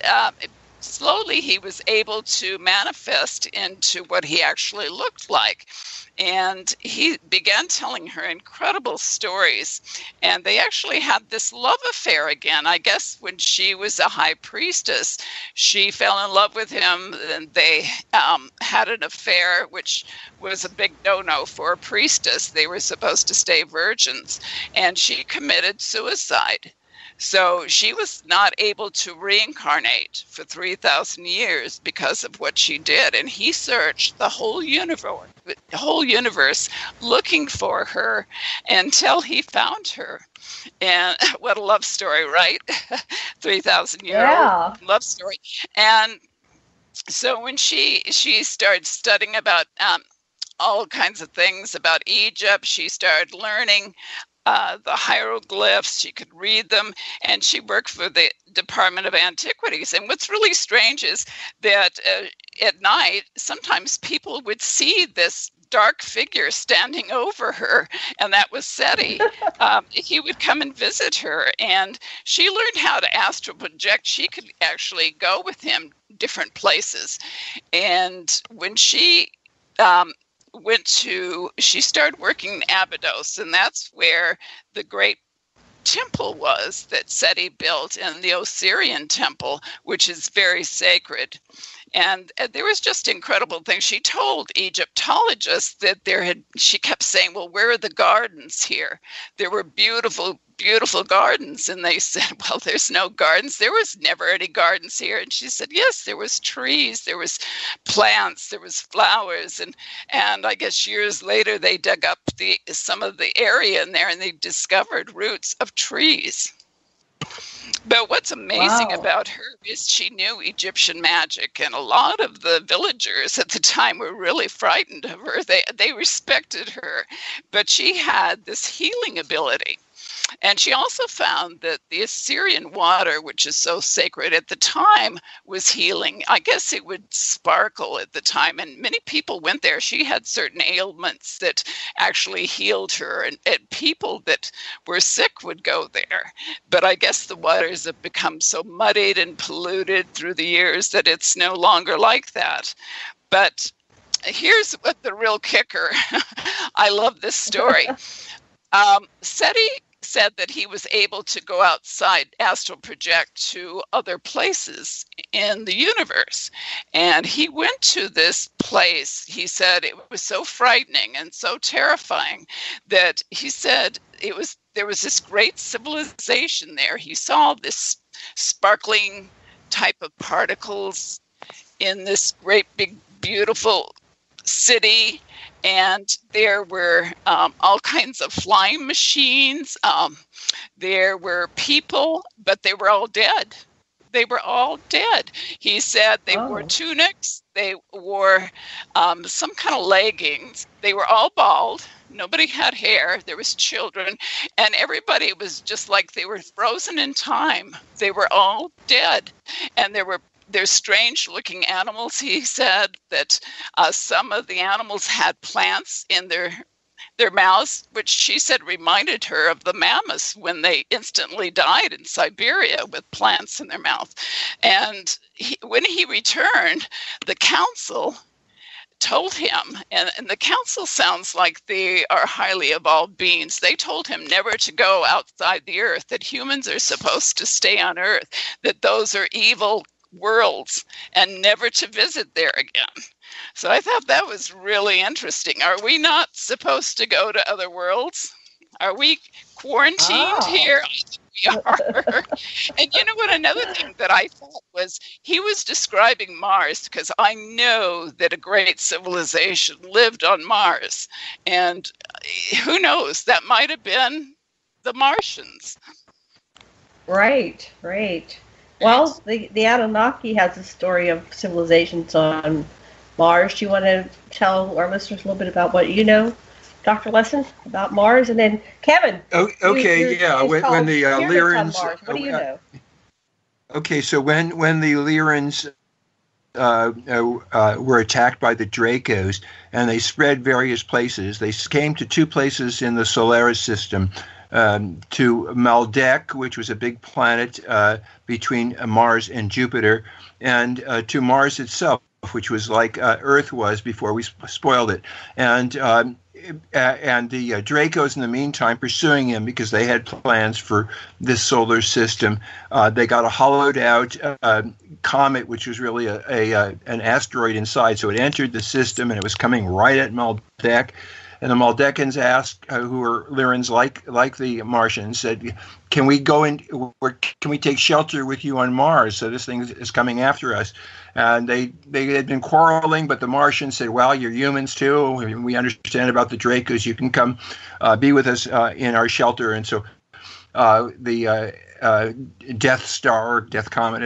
slowly he was able to manifest into what he actually looked like. And he began telling her incredible stories. And they actually had this love affair again. I guess when she was a high priestess, she fell in love with him, and they had an affair, which was a big no-no for a priestess. They were supposed to stay virgins. And she committed suicide. So she was not able to reincarnate for 3,000 years because of what she did. And he searched the whole universe looking for her until he found her. And what a love story, right? 3,000-year-old love story. And so when she started studying about all kinds of things about Egypt, she started learning the hieroglyphs. She could read them, and she worked for the Department of Antiquities. And what's really strange is that at night, sometimes people would see this dark figure standing over her, and that was SETI. He would come and visit her, and she learned how to astral project. She could actually go with him different places. And when she she started working in Abydos, and that's where the great temple was that SETI built, and the Osirian temple, which is very sacred. And there was just incredible things. She told Egyptologists that she kept saying, well, where are the gardens here? There were beautiful, beautiful gardens. And they said, well, there's no gardens. There was never any gardens here. And she said, yes, there was trees, there was plants, there was flowers. And I guess years later, they dug up some of the area in there, and they discovered roots of trees. But what's amazing about her is she knew Egyptian magic, and a lot of the villagers at the time were really frightened of her. They respected her, but she had this healing ability. And she also found that the Assyrian water, which is so sacred at the time, was healing. I guess it would sparkle at the time, and many people went there. She had certain ailments that actually healed her, and people that were sick would go there. But I guess the waters have become so muddied and polluted through the years that it's no longer like that. But here's what the real kicker. I love this story. SETI said that he was able to go outside, astral project to other places in the universe. And he went to this place. He said it was so frightening and so terrifying that he said there was this great civilization there. He saw this sparkling type of particles in this great big beautiful city. And there were all kinds of flying machines. There were people, but they were all dead. They were all dead. He said they wore tunics. They wore some kind of leggings. They were all bald. Nobody had hair. There was children. And everybody was just like they were frozen in time. They were all dead. And there's strange-looking animals. He said that some of the animals had plants in their mouths, which she said reminded her of the mammoths when they instantly died in Siberia with plants in their mouth. And when he returned, the council told him, and the council sounds like they are highly evolved beings, they told him never to go outside the earth, that humans are supposed to stay on earth, that those are evil worlds, and never to visit there again. So I thought that was really interesting. Are we not supposed to go to other worlds? Are we quarantined here? I think we are. And you know what? Another thing that I thought was he was describing Mars, because I know that a great civilization lived on Mars. And who knows? That might have been the Martians. Right. Well, the Anunnaki has a story of civilizations on Mars. Do you want to tell our listeners a little bit about what you know, Dr. Lessin, about Mars? And then Kevin. Okay, yeah. When the Lyrans. What do you know? Okay, so when the Lyrans were attacked by the Dracos, and they spread various places. They came to two places in the Solaris system, to Maldek, which was a big planet between Mars and Jupiter, and to Mars itself, which was like Earth was before we spoiled it. And the Dracos, in the meantime, pursuing him because they had plans for this solar system. They got a hollowed-out comet, which was really an asteroid inside. So it entered the system, and it was coming right at Maldek. And the Maldekans asked, who were Lyrans like the Martians, said, "Can we go in? Can we take shelter with you on Mars? So this thing is coming after us." And they had been quarreling, but the Martians said, "Well, you're humans too. We understand about the Dracos. You can come be with us in our shelter." And so the Death Star, Death Comet,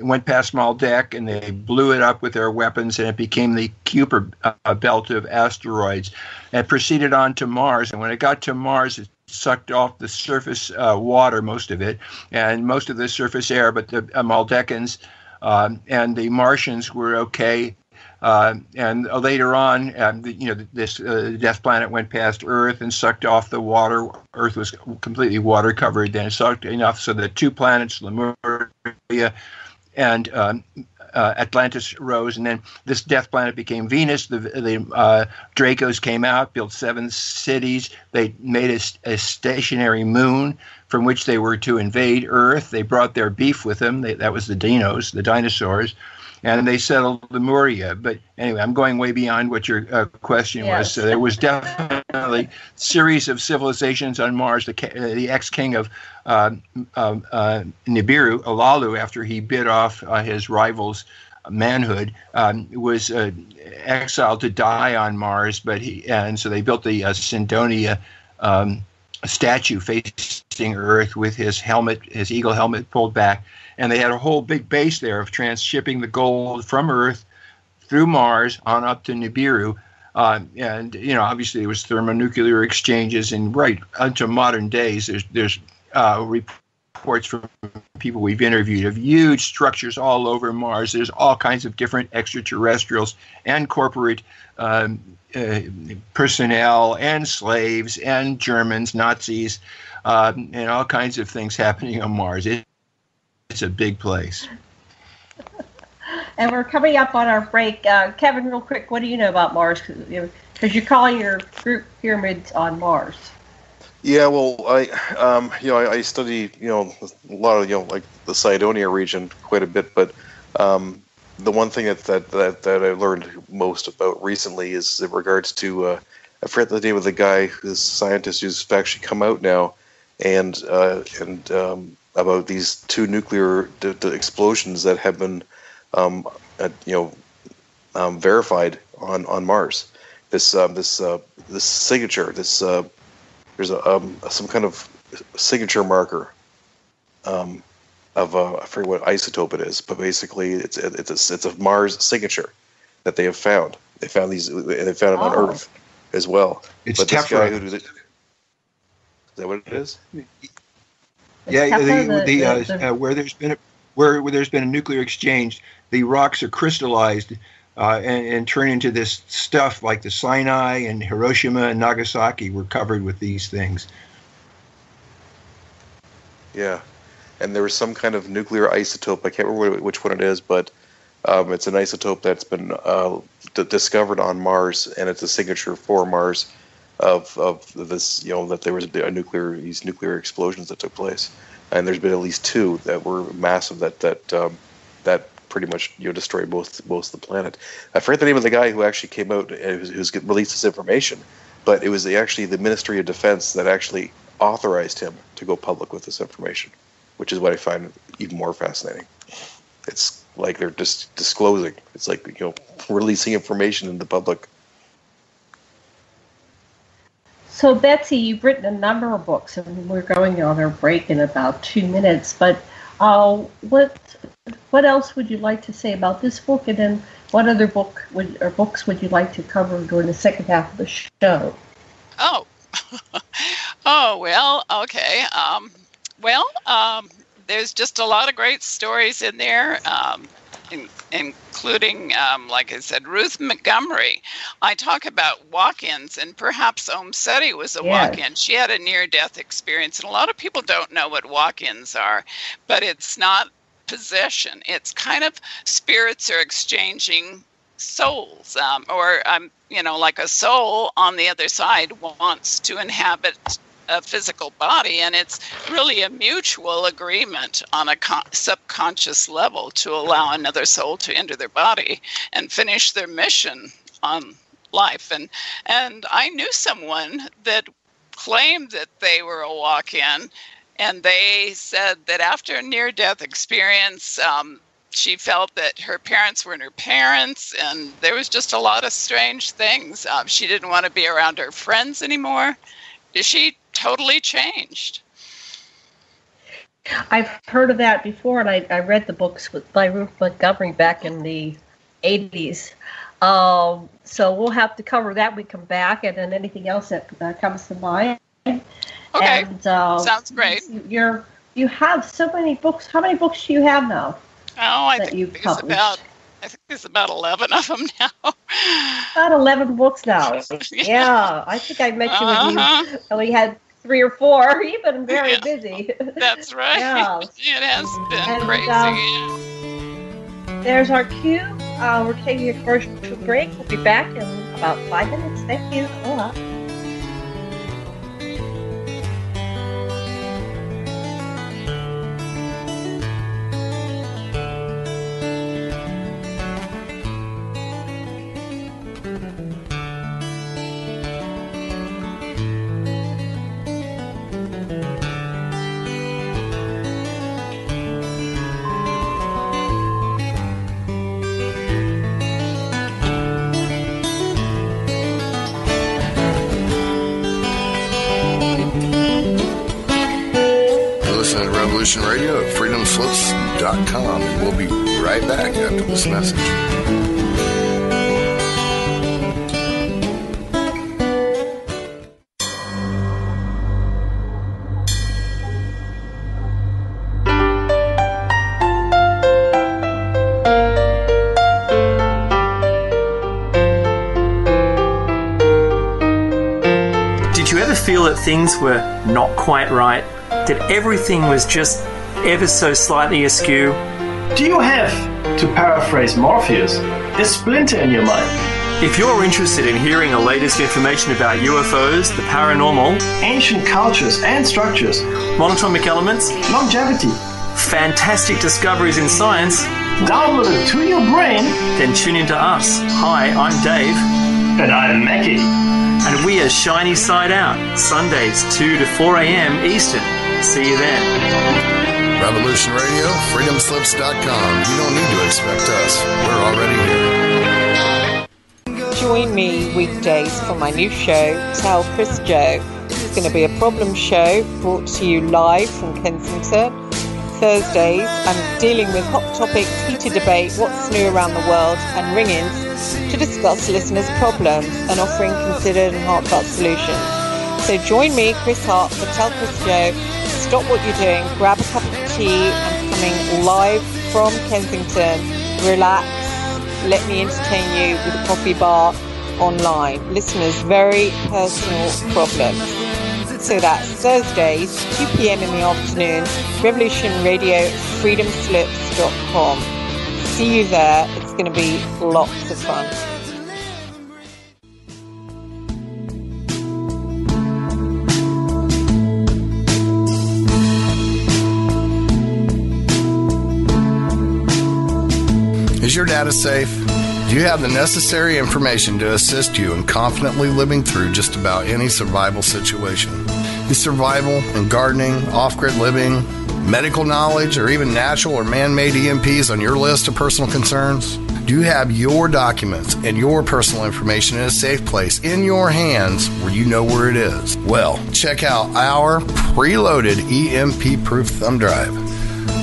went past Maldek, and they blew it up with their weapons, and it became the Kuiper belt of asteroids, and proceeded on to Mars. And when it got to Mars, it sucked off the surface water, most of it, and most of the surface air, but the Maldekans and the Martians were okay. And later on, this Death Planet went past Earth and sucked off the water. Earth was completely water covered. Then it sucked enough so that two planets, Lemuria and Atlantis, rose. And then this Death Planet became Venus. The Dracos came out, built 7 cities. They made a stationary moon from which they were to invade Earth. They brought their beef with them. That was the dinos, the dinosaurs. And they settled Lemuria. But anyway, I'm going way beyond what your question was. So there was definitely a series of civilizations on Mars. The ex-king of Nibiru, Olalu, after he bit off his rival's manhood, was exiled to die on Mars. And so they built the Cydonia statue facing Earth with his helmet, his eagle helmet pulled back. And they had a whole big base there of transshipping the gold from Earth through Mars on up to Nibiru. And, obviously there was thermonuclear exchanges. And right unto modern days, there's reports from people we've interviewed of huge structures all over Mars. There's all kinds of different extraterrestrials and corporate personnel and slaves and Germans, Nazis, and all kinds of things happening on Mars. It's a big place. And we're coming up on our break. Kevin, real quick, what do you know about Mars? Because you're calling your group Pyramids on Mars. Yeah, well, I study, a lot of, like the Cydonia region quite a bit, but the one thing that I learned most about recently is in regards to, I forget the name of the guy, this scientist who's actually come out now, and about these 2 nuclear explosions that have been, verified on Mars. This signature, there's some kind of signature marker of I forget what isotope it is, but basically it's a Mars signature that they have found. They found these, and they found them on Earth as well. It's but this guy Tephra. is that what it is? Yeah, where there's been a nuclear exchange, the rocks are crystallized and turn into this stuff like the Sinai and Hiroshima and Nagasaki were covered with these things. Yeah, and there was some kind of nuclear isotope. I can't remember which one it is, but it's an isotope that's been discovered on Mars, and it's a signature for Mars of this, that there was these nuclear explosions that took place, and there's been at least 2 that were massive that pretty much destroyed both the planet. I forget the name of the guy who actually came out who's released this information, but it was actually the Ministry of Defense that actually authorized him to go public with this information, which is what I find even more fascinating. It's like they're just disclosing. It's like releasing information in the public. So, Betsey, you've written a number of books, and we're going on our break in about 2 minutes. But what else would you like to say about this book, and then what other books would you like to cover during the second half of the show? Oh, well, okay. There's just a lot of great stories in there. including, like I said, Ruth Montgomery. I talk about walk-ins, and perhaps Seti was a walk-in. She had a near-death experience, and a lot of people don't know what walk-ins are, but it's not possession. It's kind of spirits are exchanging souls, like a soul on the other side wants to inhabit a physical body, and it's really a mutual agreement on a subconscious level to allow another soul to enter their body and finish their mission on life. And I knew someone that claimed that they were a walk-in, and they said that after a near-death experience, she felt that her parents weren't her parents, and there was just a lot of strange things. She didn't want to be around her friends anymore. She totally changed. I've heard of that before, and I read the books by Ruth Montgomery back in the 80s. So we'll have to cover that when we come back, and then anything else that comes to mind. Okay, and, sounds great. You have so many books. How many books do you have now? Oh, I think there's about 11 of them now. About 11 books now. Yeah, I think I met you when you only had 3 or 4. You've been very busy. That's right. Yeah. It has been crazy. There's our cue. We're taking a commercial break. We'll be back in about 5 minutes. Thank you. Radio at freedomslips.com, and we'll be right back after this message. Did you ever feel that things were not quite right? That everything was just ever so slightly askew? Do you have, to paraphrase Morpheus, a splinter in your mind? If you're interested in hearing the latest information about UFOs, the paranormal, ancient cultures and structures, monatomic elements, longevity, fantastic discoveries in science, downloaded to your brain, then tune into us. Hi, I'm Dave. And I'm Mackie. And we are Shiny Side Out, Sundays 2 to 4 a.m. Eastern. See you then. Revolution Radio, freedomslips.com. You don't need to expect us. We're already here. Join me weekdays for my new show, Tell Chris Joe. It's going to be a problem show brought to you live from Kensington. Thursdays, I'm dealing with hot topics, heated debate, what's new around the world, and ring-ins to discuss listeners' problems and offering considered and heartfelt solutions. So join me, Chris Hart, for Tell Chris Joe. Stop what you're doing, grab a cup of tea. I'm coming live from Kensington. Relax, let me entertain you with a coffee bar online. Listeners' very personal problems. So that's Thursdays, 2 p.m. in the afternoon, Revolution Radio, freedomslips.com. See you there. It's going to be lots of fun. Is your data safe? Do you have the necessary information to assist you in confidently living through just about any survival situation? Is survival and gardening, off-grid living, medical knowledge, or even natural or man-made EMPs on your list of personal concerns? Do you have your documents and your personal information in a safe place in your hands where you know where it is? Well, check out our preloaded EMP-proof thumb drive.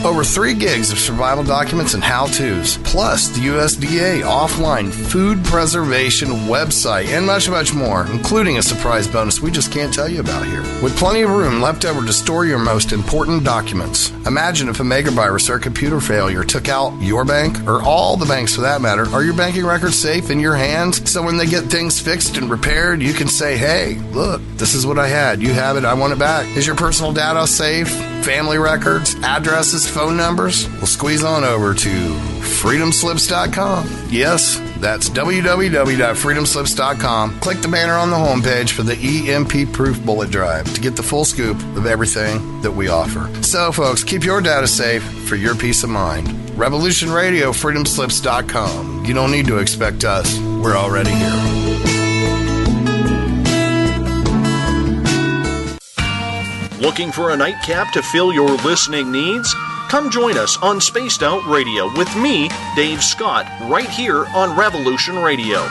Over 3 gigs of survival documents and how-tos, plus the USDA offline food preservation website, and much, much more, including a surprise bonus we just can't tell you about here. With plenty of room left over to store your most important documents. Imagine if a megavirus or a computer failure took out your bank, or all the banks for that matter. Are your banking records safe in your hands? So when they get things fixed and repaired, you can say, hey, look, this is what I had. You have it. I want it back. Is your personal data safe? Family records, addresses, phone numbers? Well, squeeze on over to freedomslips.com. Yes, that's www.freedomslips.com. Click the banner on the homepage for the EMP-proof bullet drive to get the full scoop of everything that we offer. So, folks, keep your data safe for your peace of mind. Revolution Radio, freedomslips.com. You don't need to expect us. We're already here. Looking for a nightcap to fill your listening needs? Come join us on Spaced Out Radio with me, Dave Scott, right here on Revolution Radio.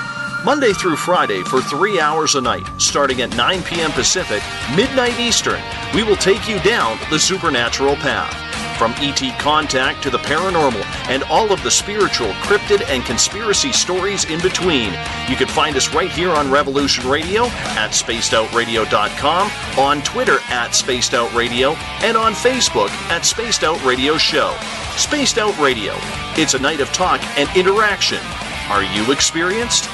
Monday through Friday for 3 hours a night, starting at 9 p.m. Pacific, midnight Eastern, we will take you down the supernatural path. From ET contact to the paranormal and all of the spiritual, cryptid, and conspiracy stories in between. You can find us right here on Revolution Radio, at spacedoutradio.com, on Twitter at Spaced Out Radio, and on Facebook at Spaced Out Radio Show. Spaced Out Radio. It's a night of talk and interaction. Are you experienced?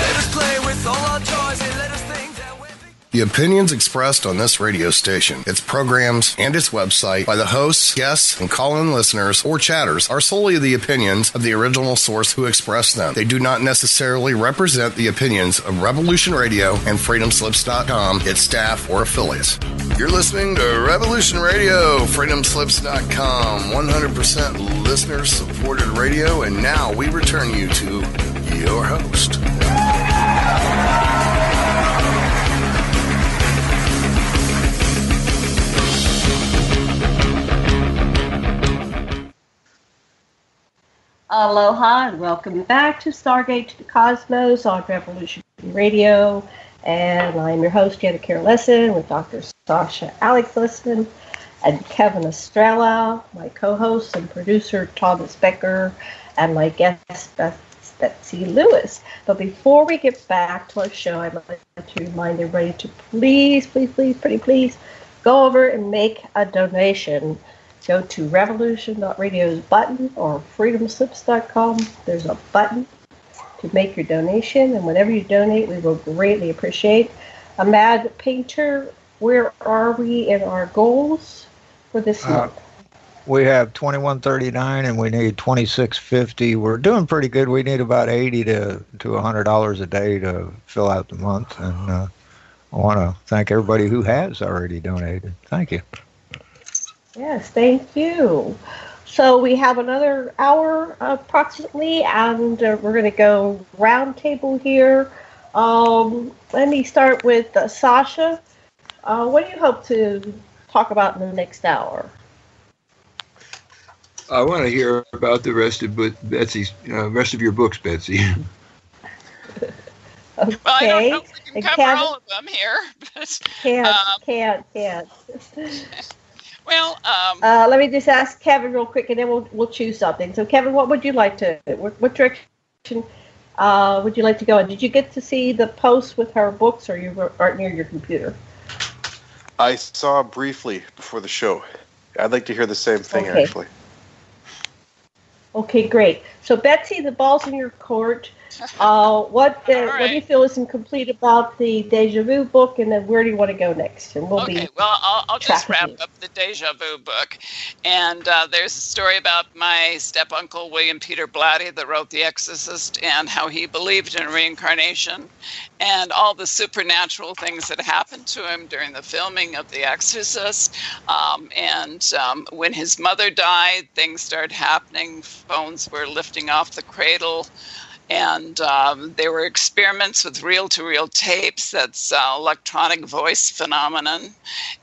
Let us play with all our toys and let us think that we're... The opinions expressed on this radio station, its programs, and its website by the hosts, guests, and call-in listeners or chatters are solely the opinions of the original source who expressed them. They do not necessarily represent the opinions of Revolution Radio and freedomslips.com, its staff, or affiliates. You're listening to Revolution Radio, freedomslips.com, 100% listener-supported radio, and now we return you to your host. Aloha and welcome back to Stargate to the Cosmos on Revolution Radio. And I'm your host, Jenna Care Lessin, with Dr. Sasha Alex Lessin and Kevin Estrella, my co-host and producer, Thomas Becker, and my guest, Betsey Lewis. But before we get back to our show, I'd like to remind everybody to please go over and make a donation. Go to revolution.radio's button or freedomslips.com. There's a button to make your donation, and whatever you donate, we will greatly appreciate. Mad Painter, where are we in our goals for this month? We have 2139 and we need 2650. We're doing pretty good. We need about $80 to $100 a day to fill out the month, and I want to thank everybody who has already donated. Thank you. Yes, thank you. So we have another hour approximately, and we're going to go round table here. Let me start with Sasha. What do you hope to talk about in the next hour? I want to hear about the rest of Betsy's rest of your books, Betsey. Okay. Well, I don't know if we can cover all of them here. But, can't. Well, let me just ask Kevin real quick, and then we'll choose something. So, Kevin, what would you like to? What direction would you like to go in? Did you get to see the post with her books, or you aren't near your computer? I saw briefly before the show. I'd like to hear the same thing, actually. Okay, great. So, Betsey, the ball's in your court. What do you feel is incomplete about the deja-vu book, and then where do you want to go next? And we'll I'll just wrap up the deja-vu book. And there's a story about my step-uncle, William Peter Blatty, that wrote The Exorcist, and how he believed in reincarnation and all the supernatural things that happened to him during the filming of The Exorcist. When his mother died, things started happening. Phones were lifting off the cradle. And there were experiments with reel-to-reel tapes. That's electronic voice phenomenon.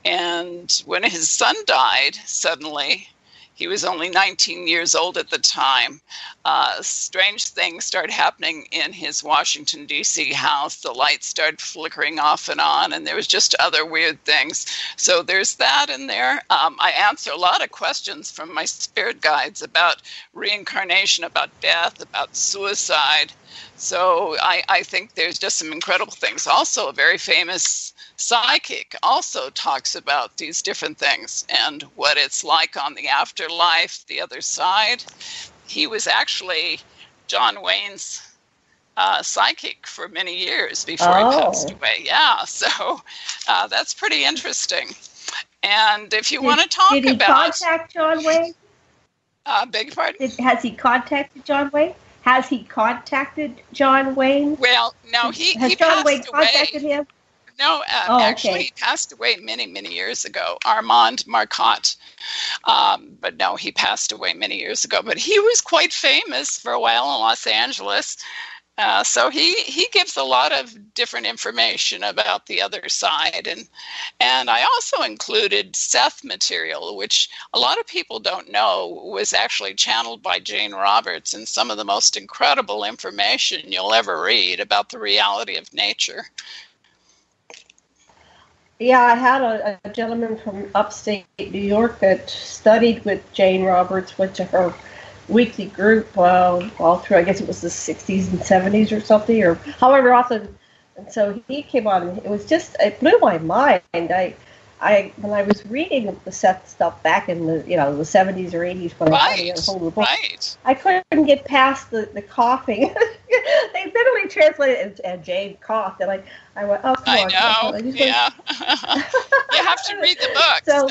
And when his son died, suddenly, He was only 19 years old at the time. Strange things started happening in his Washington, D.C. house. The lights started flickering off and on, and there was just other weird things. So there's that in there. I answer a lot of questions from my spirit guides about reincarnation, about death, about suicide. So I think there's just some incredible things. Also, a very famous psychic also talks about these different things and what it's like on the afterlife, the other side. He was actually John Wayne's psychic for many years before he passed away. Yeah, so that's pretty interesting. And if you want to talk about... Did he contact John Wayne? Beg your pardon? Has he contacted John Wayne? Has he contacted John Wayne? Well, no, he Has passed John Wayne away. contacted him? No, actually, he passed away many, many years ago. Armand Marcotte. But no, he passed away many years ago. But he was quite famous for a while in Los Angeles. So he gives a lot of different information about the other side. And I also included Seth material, which a lot of people don't know was actually channeled by Jane Roberts, and some of the most incredible information you'll ever read about the reality of nature. Yeah, I had a gentleman from upstate New York that studied with Jane Roberts, went to her weekly group all through, I guess it was the 60s and 70s or something, or however often. And so he came on, and it blew my mind. When I was reading the Seth stuff back in the 70s or 80s when I finally got a hold of the book, I couldn't get past the coughing. They literally translated it, and Jane coughed, and I went, oh, come on. I know, yeah. You have to read the book. So,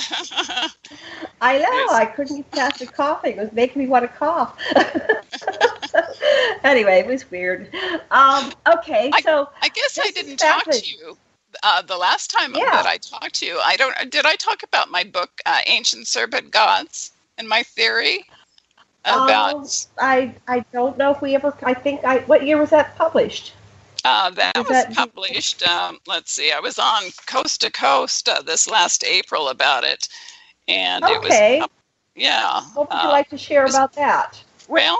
I know, I couldn't get past the coughing. It was making me want to cough. Anyway, it was weird. Okay, so... I guess I didn't talk to you. The last time that I talked to you, did I talk about my book, Ancient Serpent Gods, and my theory about... I don't know if we ever... what year was that published? That was published, let's see, I was on Coast to Coast this last April about it. And it was... Yeah. What would you like to share about that? Well,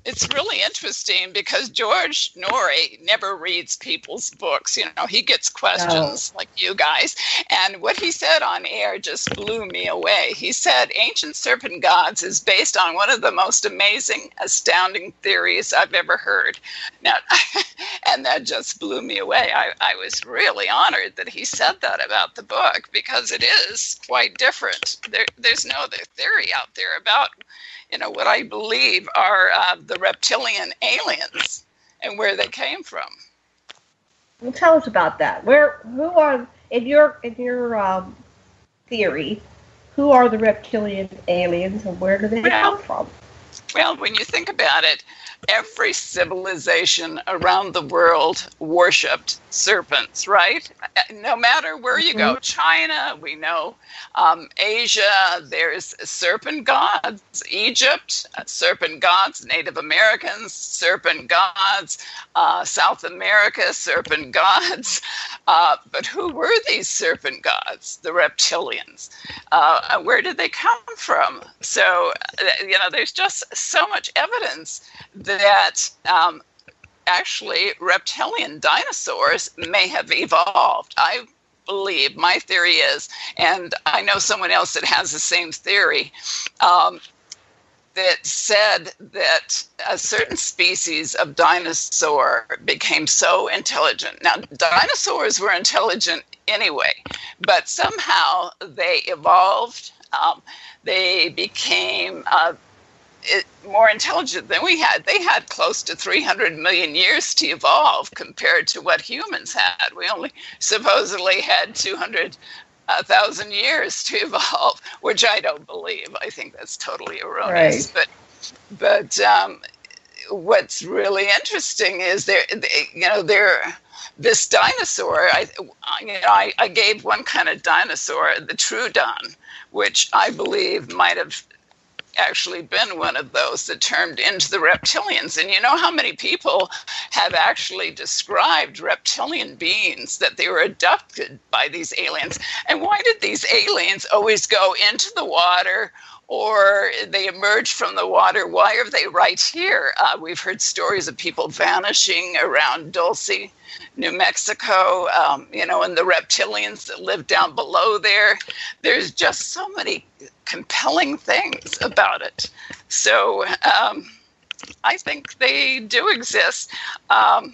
it's really interesting because George Norrie never reads people's books. He gets questions like you guys. And what he said on air just blew me away. He said Ancient Serpent Gods is based on one of the most amazing, astounding theories I've ever heard. Now, and that just blew me away. I was really honored that he said that about the book because it is quite different. There's no other theory out there about what I believe are the reptilian aliens and where they came from. Well, tell us about that. Who are in your theory? Who are the reptilian aliens, and where do they come from? Well, when you think about it, every civilization around the world worshipped serpents, right? No matter where you go, China, we know, Asia, there's serpent gods, Egypt, serpent gods, Native Americans, serpent gods, South America, serpent gods. But who were these serpent gods, the reptilians? Where did they come from? So, there's just so much evidence that actually reptilian dinosaurs may have evolved. I believe, my theory is, and I know someone else that has the same theory, that said that a certain species of dinosaur became so intelligent. Now, dinosaurs were intelligent anyway, but somehow they evolved. They became more intelligent than we had. They had close to 300 million years to evolve compared to what humans had. We only supposedly had 200,000 years to evolve, which I don't believe. I think that's totally erroneous. Right. But what's really interesting is this dinosaur. I gave one kind of dinosaur the Troodon, which I believe might have actually been one of those that turned into the reptilians. And you know how many people have actually described reptilian beings, that they were abducted by these aliens? And why did these aliens always go into the water, or they emerge from the water? Why are they right here? We've heard stories of people vanishing around Dulce, New Mexico, and the reptilians that live down below there. There's just so many compelling things about it. So I think they do exist. And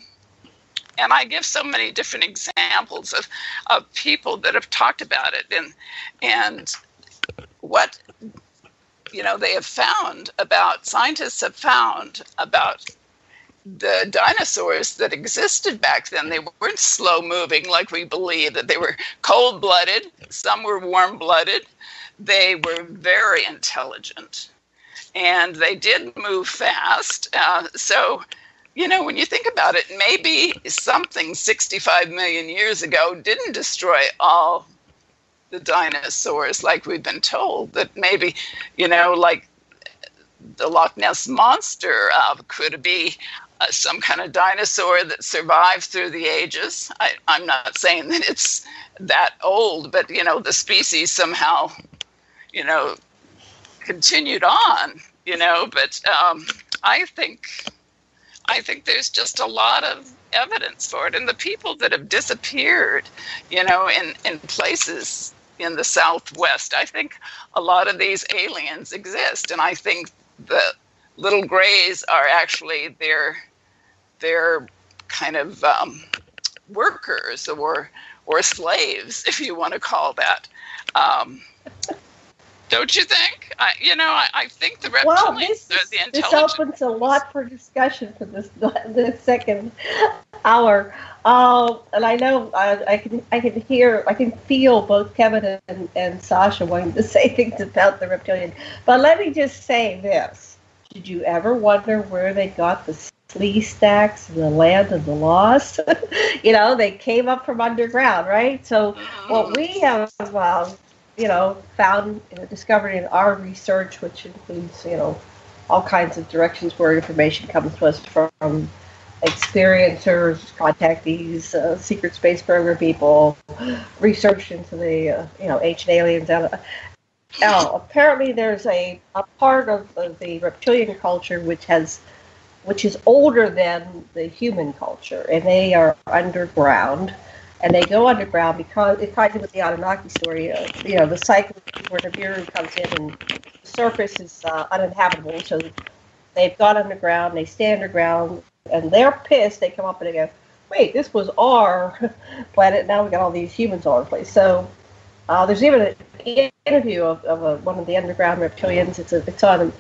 I give so many different examples of people that have talked about it, and what they have found about, scientists have found about the dinosaurs that existed back then. They weren't slow moving like we believe, that they were cold blooded. Some were warm blooded. They were very intelligent, and they did move fast. So, when you think about it, maybe something 65 million years ago didn't destroy all the dinosaurs like we've been told. That maybe, like the Loch Ness Monster could be some kind of dinosaur that survived through the ages. I'm not saying that it's that old, but, the species somehow, continued on, but I think there's just a lot of evidence for it. And the people that have disappeared, in places in the Southwest, I think a lot of these aliens exist. And I think the little grays are actually their kind of workers or slaves, if you want to call that. Don't you think? I think the reptilians are the intelligent. This opens a lot for discussion for this second hour. And I know I can feel both Kevin and Sasha wanting to say things about the reptilian. But let me just say this. Did you ever wonder where they got the flea stacks in the land of the lost? They came up from underground, right? So what we have found, discovered in our research, which includes, all kinds of directions where information comes to us from experiencers, contactees, secret space program people, research into the, ancient aliens. Apparently there's a part of the reptilian culture which is older than the human culture, and they are underground. And they go underground because it ties in with the Anunnaki story. The cycle where Nibiru comes in and the surface is uninhabitable. So they've gone underground, they stay underground, and they're pissed. They come up and they go, wait, this was our planet. Now we got all these humans all over the place. So there's even an interview of one of the underground reptilians. It's on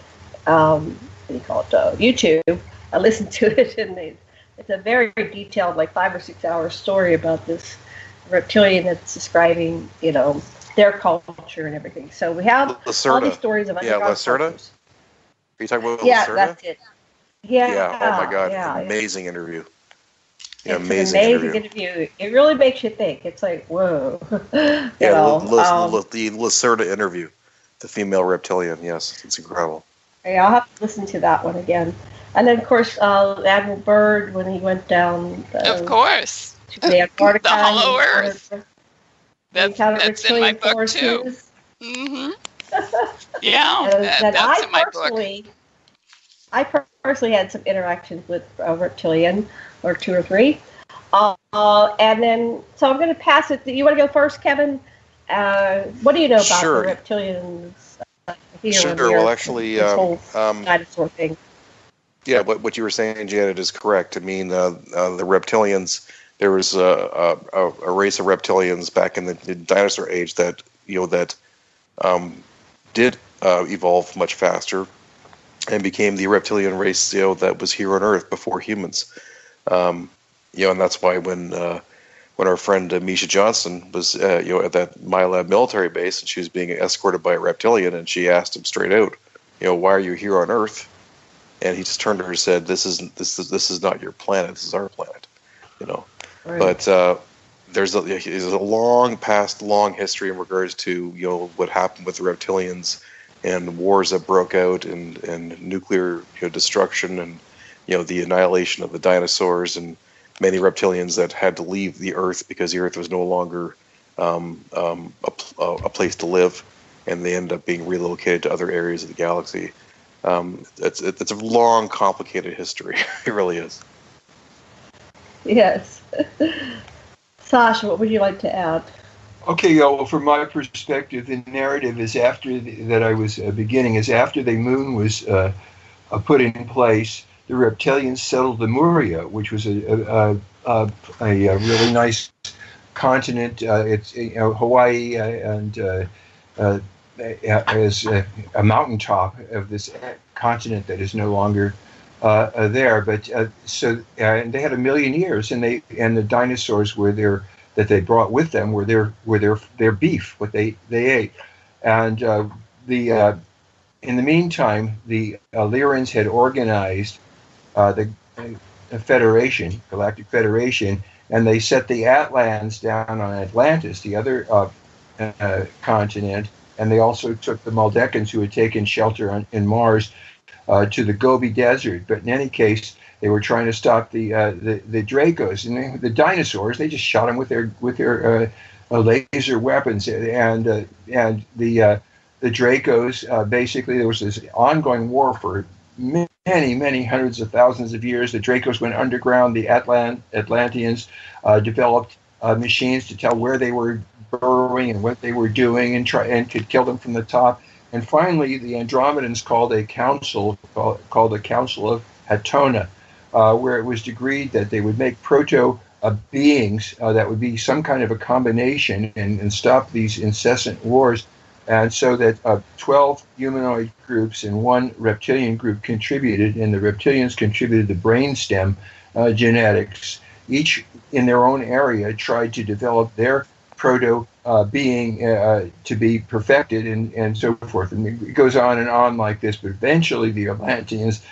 YouTube. I listened to it, and it's a very detailed, like 5 or 6 hour story about this reptilian that's describing, their culture and everything. So we have all these stories of underground cultures. Are you talking about Lacerda? Yeah, that's it. Yeah. Oh my God! Yeah. Amazing interview. It's an amazing interview. It really makes you think. It's like, whoa. The Lacerda interview, the female reptilian. Yes, it's incredible. Yeah, I'll have to listen to that one again. And then, of course, Admiral Byrd, when he went down. Of course. To the Antarctica. The Hollow Earth. That's in my book, too. Mm-hmm. Yeah, that's in my book. I personally had some interactions with a reptilian, or 2 or 3. And then, so I'm going to pass it. You want to go first, Kevin? What do you know about the reptilians here? Sure. Well, actually, this whole dinosaur thing. Yeah, what you were saying, Janet, is correct. I mean, the reptilians. There was a race of reptilians back in the dinosaur age that did evolve much faster and became the reptilian race that was here on Earth before humans. And that's why when our friend Misha Johnson was at that Milab military base and she was being escorted by a reptilian, and she asked him straight out, why are you here on Earth? And he just turned to her and said, "This is not your planet. This is our planet." Right. But there's a long history in regards to what happened with the reptilians and wars that broke out, and nuclear destruction, and the annihilation of the dinosaurs, and many reptilians that had to leave the Earth because the Earth was no longer a place to live, and they end up being relocated to other areas of the galaxy. It's a long, complicated history. It really is. Yes. Sasha, what would you like to add? Okay, well, from my perspective, the narrative is after the moon was put in place, the reptilians settled Lemuria, which was a really nice continent. It's Hawaii and is a mountaintop of this continent that is no longer there. But and they had 1 million years, and the dinosaurs were there that they brought with them were their beef, what they ate, and in the meantime, the Lyrans had organized the Federation, Galactic Federation, and they set the Atlans down on Atlantis, the other continent, and they also took the Maldecans, who had taken shelter in Mars, to the Gobi Desert. But in any case, they were trying to stop the Dracos, and the dinosaurs. They just shot them with their laser weapons, and the Dracos. Basically, there was this ongoing war for many hundreds of thousands of years. The Dracos went underground. The Atlanteans developed machines to tell where they were burrowing and what they were doing, and could kill them from the top. And finally, the Andromedans called a council called the Council of Hatona, where it was agreed that they would make proto beings that would be some kind of a combination and stop these incessant wars. And so that 12 humanoid groups and 1 reptilian group contributed, and the reptilians contributed the brainstem genetics. Each in their own area tried to develop their proto being to be perfected, and so forth. And it goes on and on like this, but eventually the Atlanteans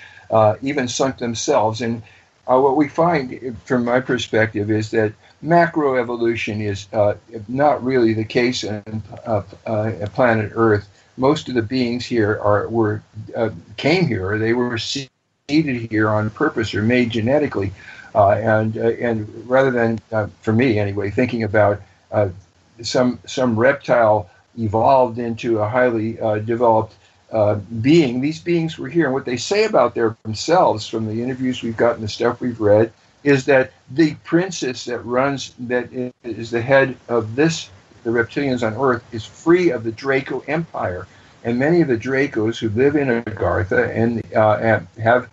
even sunk themselves. And what we find, from my perspective, is that macroevolution is not really the case on planet Earth. Most of the beings here came here, or they were seeded here on purpose or made genetically. And rather than, for me anyway, thinking about some reptile evolved into a highly developed being, these beings were here. And what they say about themselves, from the interviews we've got and the stuff we've read, is that the princess that is the head of the reptilians on Earth, is free of the Draco Empire. And many of the Dracos who live in Agartha and have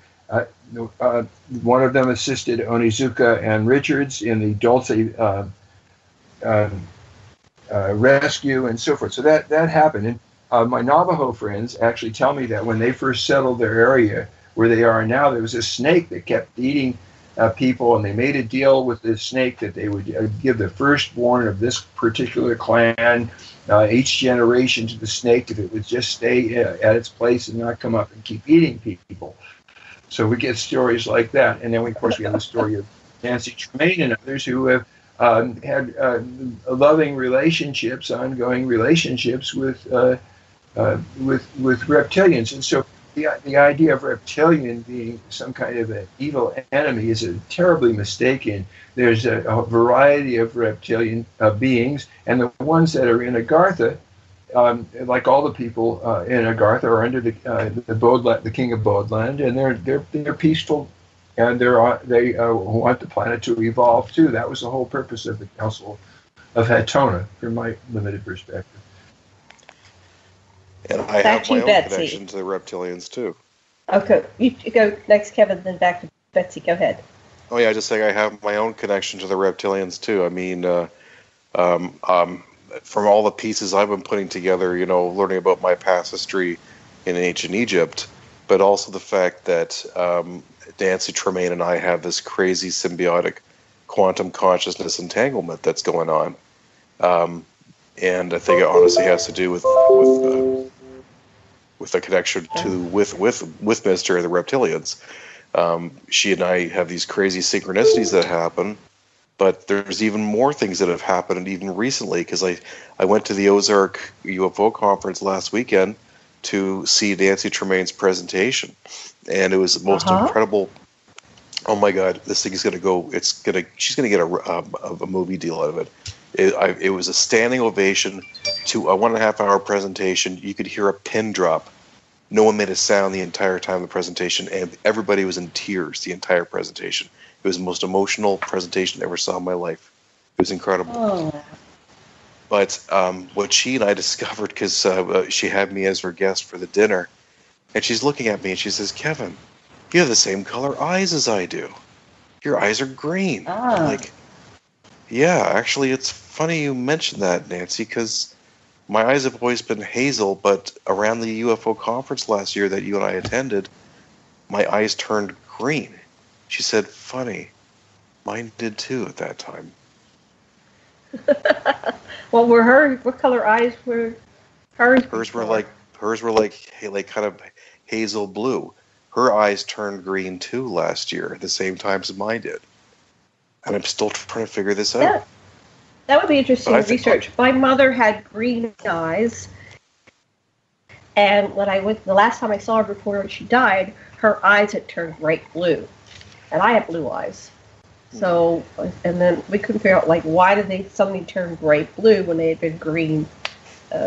one of them assisted Onizuka and Richards in the Dulce rescue and so forth. So that happened. And my Navajo friends actually tell me that when they first settled their area where they are now, there was a snake that kept eating people, and they made a deal with the snake that they would give the firstborn of this particular clan each generation to the snake if it would just stay at its place and not come up and keep eating people. So we get stories like that. And then, of course, we have the story of Nancy Tremaine and others who have had loving relationships, ongoing relationships with reptilians. And so the idea of reptilian being some kind of an evil enemy is terribly mistaken. There's a variety of reptilian beings, and the ones that are in Agartha, like all the people in Agartha, are under the king of Bodland, and they're peaceful, and they want the planet to evolve too. That was the whole purpose of the Council of Hatona, from my limited perspective. And I have my own connection to the reptilians too. Okay, you go next, Kevin, then back to Betsy. Go ahead. Oh yeah, just saying I have my own connection to the reptilians too. I mean, from all the pieces I've been putting together, learning about my past history in ancient Egypt, but also the fact that Nancy Tremaine and I have this crazy symbiotic quantum consciousness entanglement that's going on. And I think it honestly has to do with the connection with Mr. the Reptilians. She and I have these crazy synchronicities that happen, but there's even more things that have happened, and even recently, because I went to the Ozark UFO conference last weekend, to see Nancy Tremaine's presentation, and it was the most incredible. Oh my God, this thing is going to go. She's going to get a movie deal out of it. It was a standing ovation to a 1.5 hour presentation. You could hear a pin drop. No one made a sound the entire time of the presentation, and everybody was in tears the entire presentation. It was the most emotional presentation I ever saw in my life. It was incredible. Oh. But what she and I discovered, because she had me as her guest for the dinner, and she's looking at me and she says, "Kevin, you have the same color eyes as I do. Your eyes are green." I'm like, yeah, actually, it's funny you mentioned that, Nancy, because my eyes have always been hazel, but around the UFO conference last year that you and I attended, my eyes turned green. She said, "Funny. Mine did too at that time." Well, what color eyes were hers? Hers were like kind of hazel blue. Her eyes turned green too last year at the same time as mine did. And I'm still trying to figure this out. That would be interesting research. My mother had green eyes, and the last time I saw her before she died, her eyes had turned bright blue, and I have blue eyes. So, and then we couldn't figure out why did they suddenly turn bright blue when they had been green.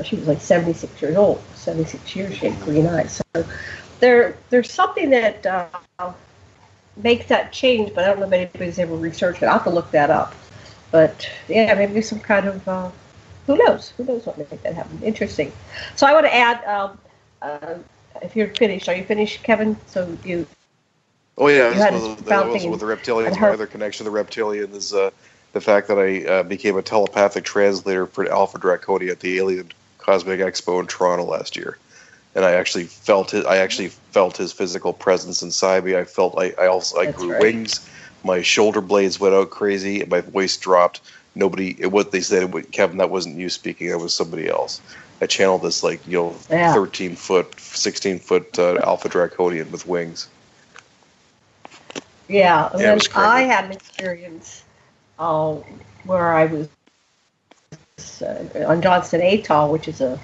She was 76 years old. 76 years she had green eyes. So there's something that makes that change, but I don't know if anybody's ever researched it. I'll have to look that up. But yeah, maybe some kind of who knows? Who knows what may make that happen? Interesting. So I want to add, if you're finished, are you finished, Kevin? So you. Oh yeah, that was with the reptilians. My other connection to the reptilian is the fact that I became a telepathic translator for Alpha Draconia at the Alien Cosmic Expo in Toronto last year, and I actually felt his physical presence inside me. I grew wings. My shoulder blades went out crazy, and my voice dropped. They said, "Kevin, that wasn't you speaking. That was somebody else." I channeled this 13-foot, 16-foot Alpha Draconian with wings. Yeah, and then I had an experience where I was on Johnston Atoll, which is a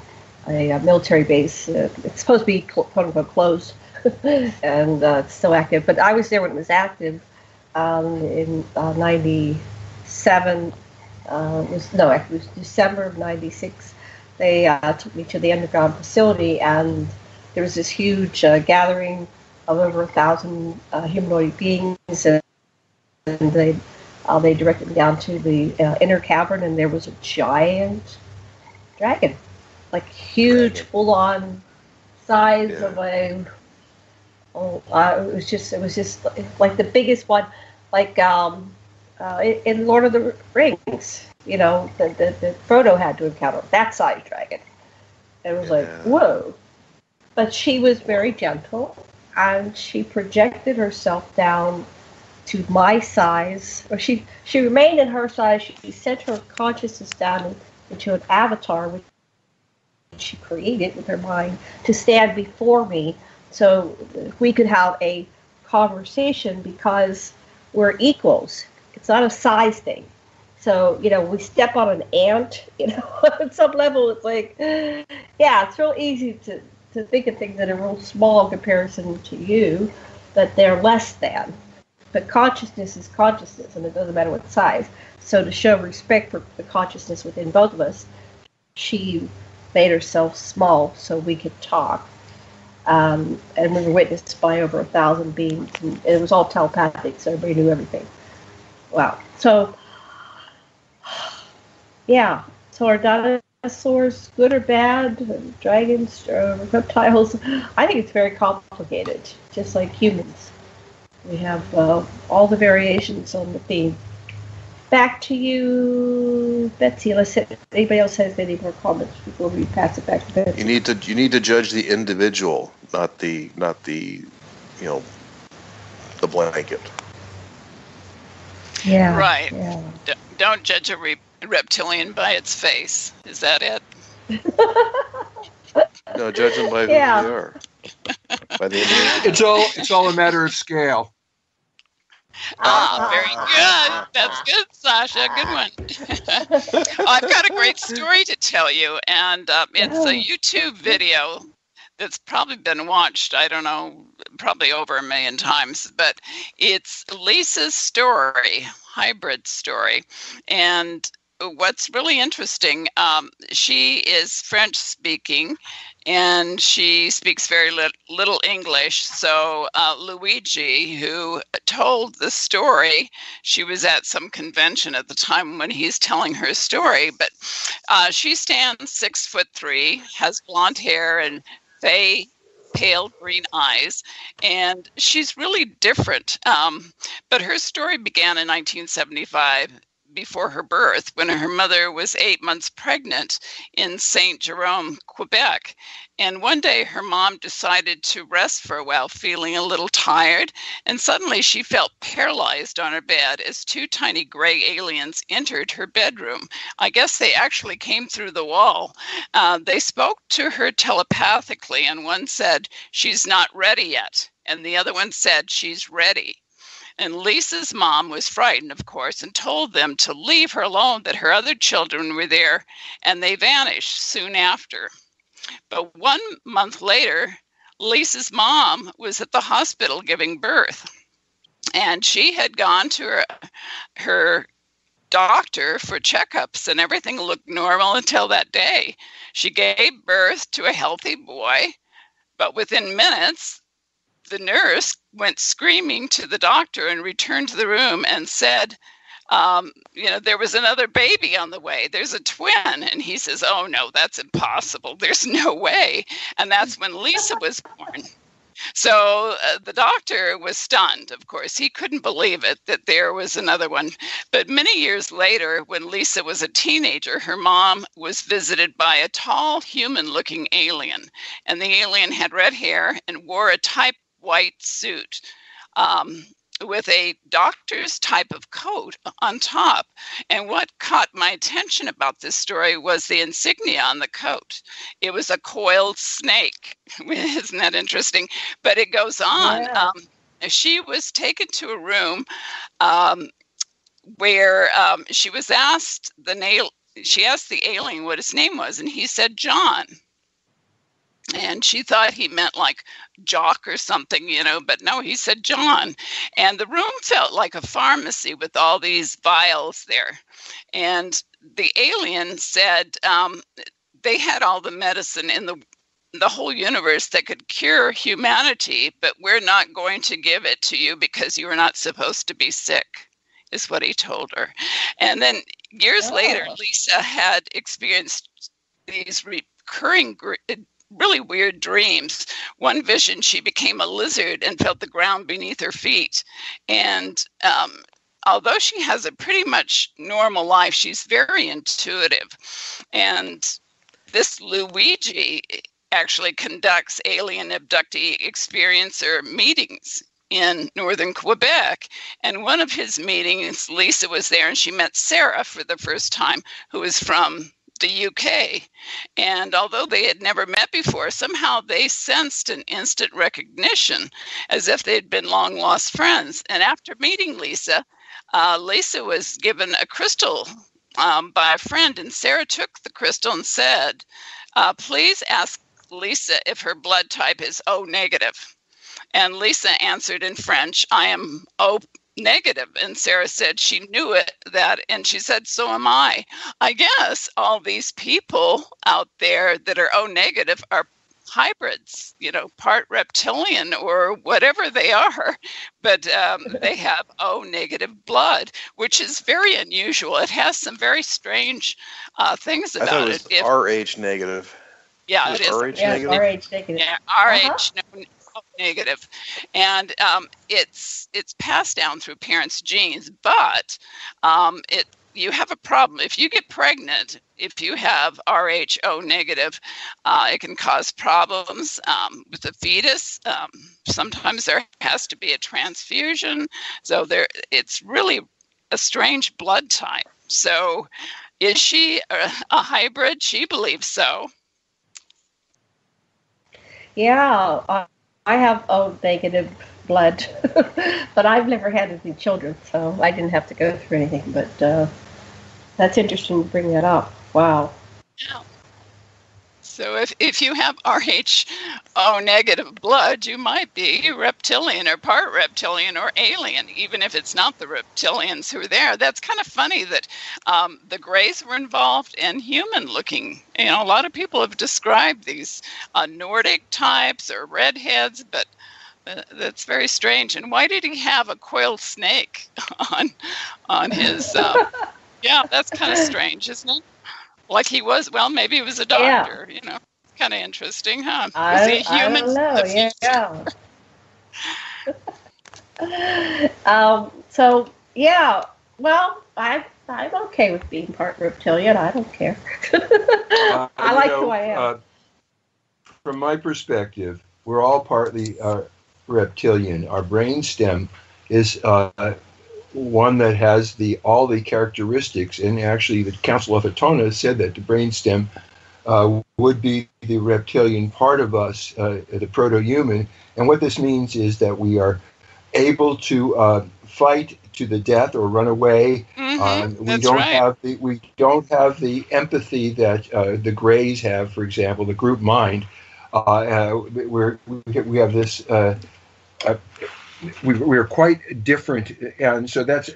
military base. It's supposed to be quote-unquote closed, and it's still active. But I was there when it was active in 97. It was December of 96. They took me to the underground facility, and there was this huge gathering of over 1,000 humanoid beings, and they directed me down to the inner cavern, and there was a giant dragon, huge, full-on size of a. It was just the biggest one, in Lord of the Rings, that Frodo had to encounter that size dragon. It was whoa, but she was very gentle. And she projected herself down to my size, or she remained in her size. She sent her consciousness down into an avatar, which she created with her mind, to stand before me, so we could have a conversation because we're equals. It's not a size thing. So we step on an ant. At some level, it's it's real easy to think of things that are real small in comparison to you, but they're less than. But consciousness is consciousness, and it doesn't matter what size. So to show respect for the consciousness within both of us, she made herself small so we could talk. And we were witnessed by over 1,000 beings, and it was all telepathic, so everybody knew everything. Wow. So, yeah. So our dinosaurs, good or bad, dragons, reptiles, I think it's very complicated, just like humans. We have all the variations on the theme. Back to you, Betsey. Let's see if anybody else has any more comments before we pass it back to Betsey. You need to judge the individual, not the the blanket. Yeah. Right. Yeah. Don't judge a reptilian by its face. Is that it? No, judge them by who they are. By the It's all a matter of scale. Very good. That's good, Sasha. Good one. I've got a great story to tell you, and it's a YouTube video it's probably been watched, I don't know, probably over 1 million times, but it's Lisa's story, hybrid story. And what's really interesting, she is French speaking and she speaks very little English. So Luigi, who told the story, she was at some convention at the time when he's telling her story, but she stands 6'3", has blonde hair and pale green eyes, and she's really different. But her story began in 1975, before her birth, when her mother was 8 months pregnant in Saint Jerome, Quebec. And one day her mom decided to rest for a while, feeling a little tired, and suddenly she felt paralyzed on her bed as 2 tiny gray aliens entered her bedroom. I guess they actually came through the wall. They spoke to her telepathically, and one said, "She's not ready yet," and the other one said, "She's ready." And Lisa's mom was frightened, of course, and told them to leave her alone, that her other children were there, and they vanished soon after. But 1 month later, Lisa's mom was at the hospital giving birth, and she had gone to her doctor for checkups, and everything looked normal until that day. She gave birth to a healthy boy, but within minutes, the nurse went screaming to the doctor and returned to the room and said, there was another baby on the way. There's a twin. And he says, "Oh, no, that's impossible. There's no way." And that's when Lisa was born. So the doctor was stunned, of course. He couldn't believe it, that there was another one. But many years later, when Lisa was a teenager, her mom was visited by a tall, human-looking alien. And the alien had red hair and wore a type white suit with a doctor's type of coat on top. And what caught my attention about this story was the insignia on the coat. It was a coiled snake. Isn't that interesting? But it goes on. Yeah. She was taken to a room where she was asked she asked the alien what his name was, and he said John. And she thought he meant like Jock or something, but no, he said John. And the room felt like a pharmacy with all these vials there. And the alien said they had all the medicine in the whole universe that could cure humanity, but we're not going to give it to you because you are not supposed to be sick, is what he told her. And then years later, Lisa had experienced these recurring really weird dreams. One vision, she became a lizard and felt the ground beneath her feet. And although she has a pretty much normal life, she's very intuitive. And this Luigi actually conducts alien abductee experiencer meetings in northern Quebec. And one of his meetings, Lisa was there, and she met Sarah for the first time, who is from the UK. And although they had never met before, somehow they sensed an instant recognition, as if they'd been long lost friends. And after meeting Lisa, Lisa was given a crystal by a friend, and Sarah took the crystal and said, "Please ask Lisa if her blood type is O negative." And Lisa answered in French, "I am O negative." And Sarah said she knew that, and she said, "So am I." I guess all these people out there that are O negative are hybrids, part reptilian or whatever they are, but they have O negative blood, which is very unusual. It has some very strange things about I thought it was RH negative. Yeah, it is. RH negative? RH negative. Yeah, RH negative. And it's passed down through parents' genes, but you have a problem. If you get pregnant, if you have RHO negative, it can cause problems with the fetus. Sometimes there has to be a transfusion. So it's really a strange blood type. So is she a hybrid? She believes so. Yeah, I have O negative blood, but I've never had any children, so I didn't have to go through anything. But that's interesting to bring that up. Wow. Yeah. So if you have Rho negative blood, you might be reptilian or part reptilian or alien, even if it's not the reptilians who are there. That's kind of funny that the Greys were involved and human looking. You know, a lot of people have described these Nordic types or redheads, but that's very strange. And why did he have a coiled snake on his? Yeah, that's kind of strange, isn't it? Like he was, well, maybe he was a doctor, you know. Kind of interesting, huh? Was he a human? I don't know, so, yeah, well, I'm okay with being part reptilian. I don't care. I like who I am. From my perspective, we're all partly reptilian. Our brainstem is one that has all the characteristics, and actually the Council of Etona said that the brainstem would be the reptilian part of us, the proto-human. And what this means is that we are able to fight to the death or run away. We don't have the empathy that the Greys have, for example, the group mind. We have this. We're quite different, and so that's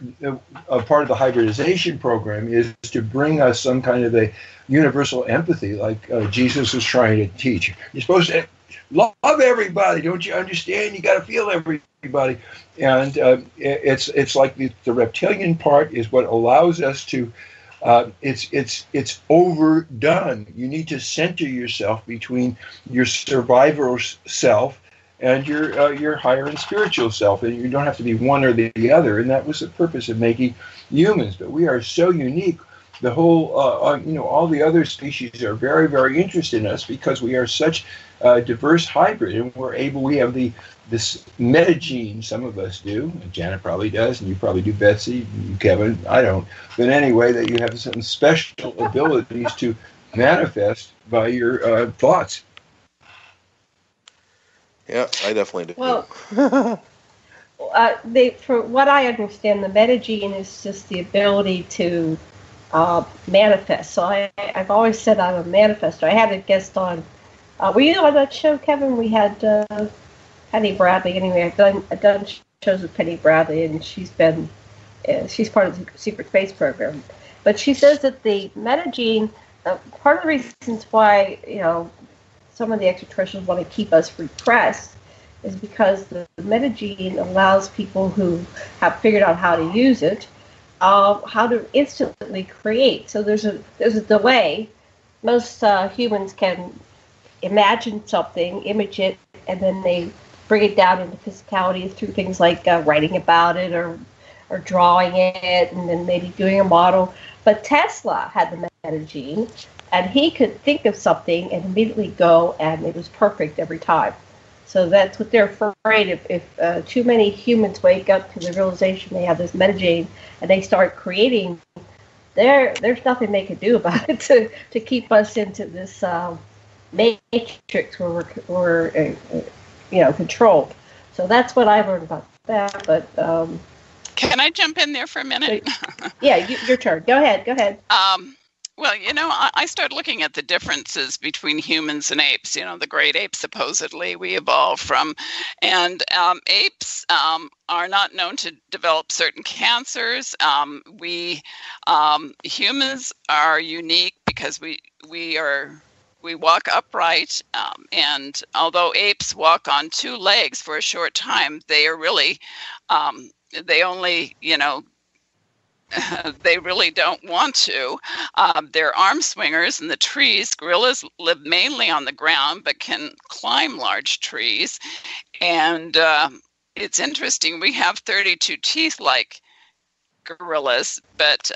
a part of the hybridization program, is to bring us some kind of a universal empathy, like Jesus was trying to teach. You're supposed to love everybody, don't you understand? You got to feel everybody, and it's like the reptilian part is what allows us to. It's overdone. You need to center yourself between your survival self and your higher and spiritual self, and you don't have to be one or the other. And that was the purpose of making humans. But we are so unique. The whole, all the other species are very, very interested in us because we are such a diverse hybrid, and we have this metagene. Some of us do. Janet probably does, and you probably do, Betsey, you, Kevin. I don't. But anyway, that you have some special abilities to manifest by your thoughts. Yeah, I definitely do. Well, for what I understand, the metagene is just the ability to manifest. So I've always said I'm a manifestor. I had a guest on. Were you on that show, Kevin? We had Penny Bradley. Anyway, I've done shows with Penny Bradley, and she's part of the secret space program. But she says that the metagene, part of the reasons why some of the extraterrestrials want to keep us repressed is because the metagene allows people who have figured out how to use it, how to instantly create. So there's a delay. Most humans can imagine something, image it, and then they bring it down into physicality through things like writing about it or drawing it, and then maybe doing a model. But Tesla had the metagene, and he could think of something and immediately go, and it was perfect every time. So that's what they're afraid of. If too many humans wake up to the realization they have this metagene and they start creating, there's nothing they can do about it to keep us into this matrix where we're controlled. So that's what I've learned about that. But can I jump in there for a minute? Yeah, your turn. Go ahead. Well, I started looking at the differences between humans and apes. The great apes supposedly we evolved from. And apes are not known to develop certain cancers. Humans are unique because we walk upright. And although apes walk on two legs for a short time, they are really, they only, they really don't want to. They're arm swingers in the trees. Gorillas live mainly on the ground, but can climb large trees. And it's interesting. We have 32 teeth like gorillas, but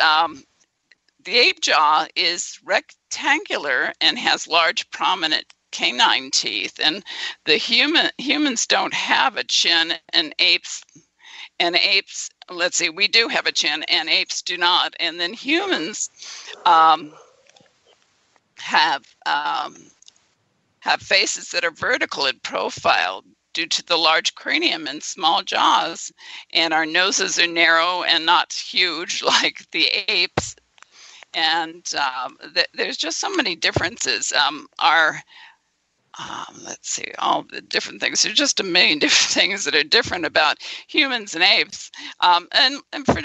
the ape jaw is rectangular and has large, prominent canine teeth. And the humans don't have a chin, and apes. Let's see, we do have a chin, and apes do not. And then humans have faces that are vertical in profile due to the large cranium and small jaws, and our noses are narrow and not huge like the apes. And there's just so many differences. Let's see, all the different things. There's just a million different things that are different about humans and apes. And for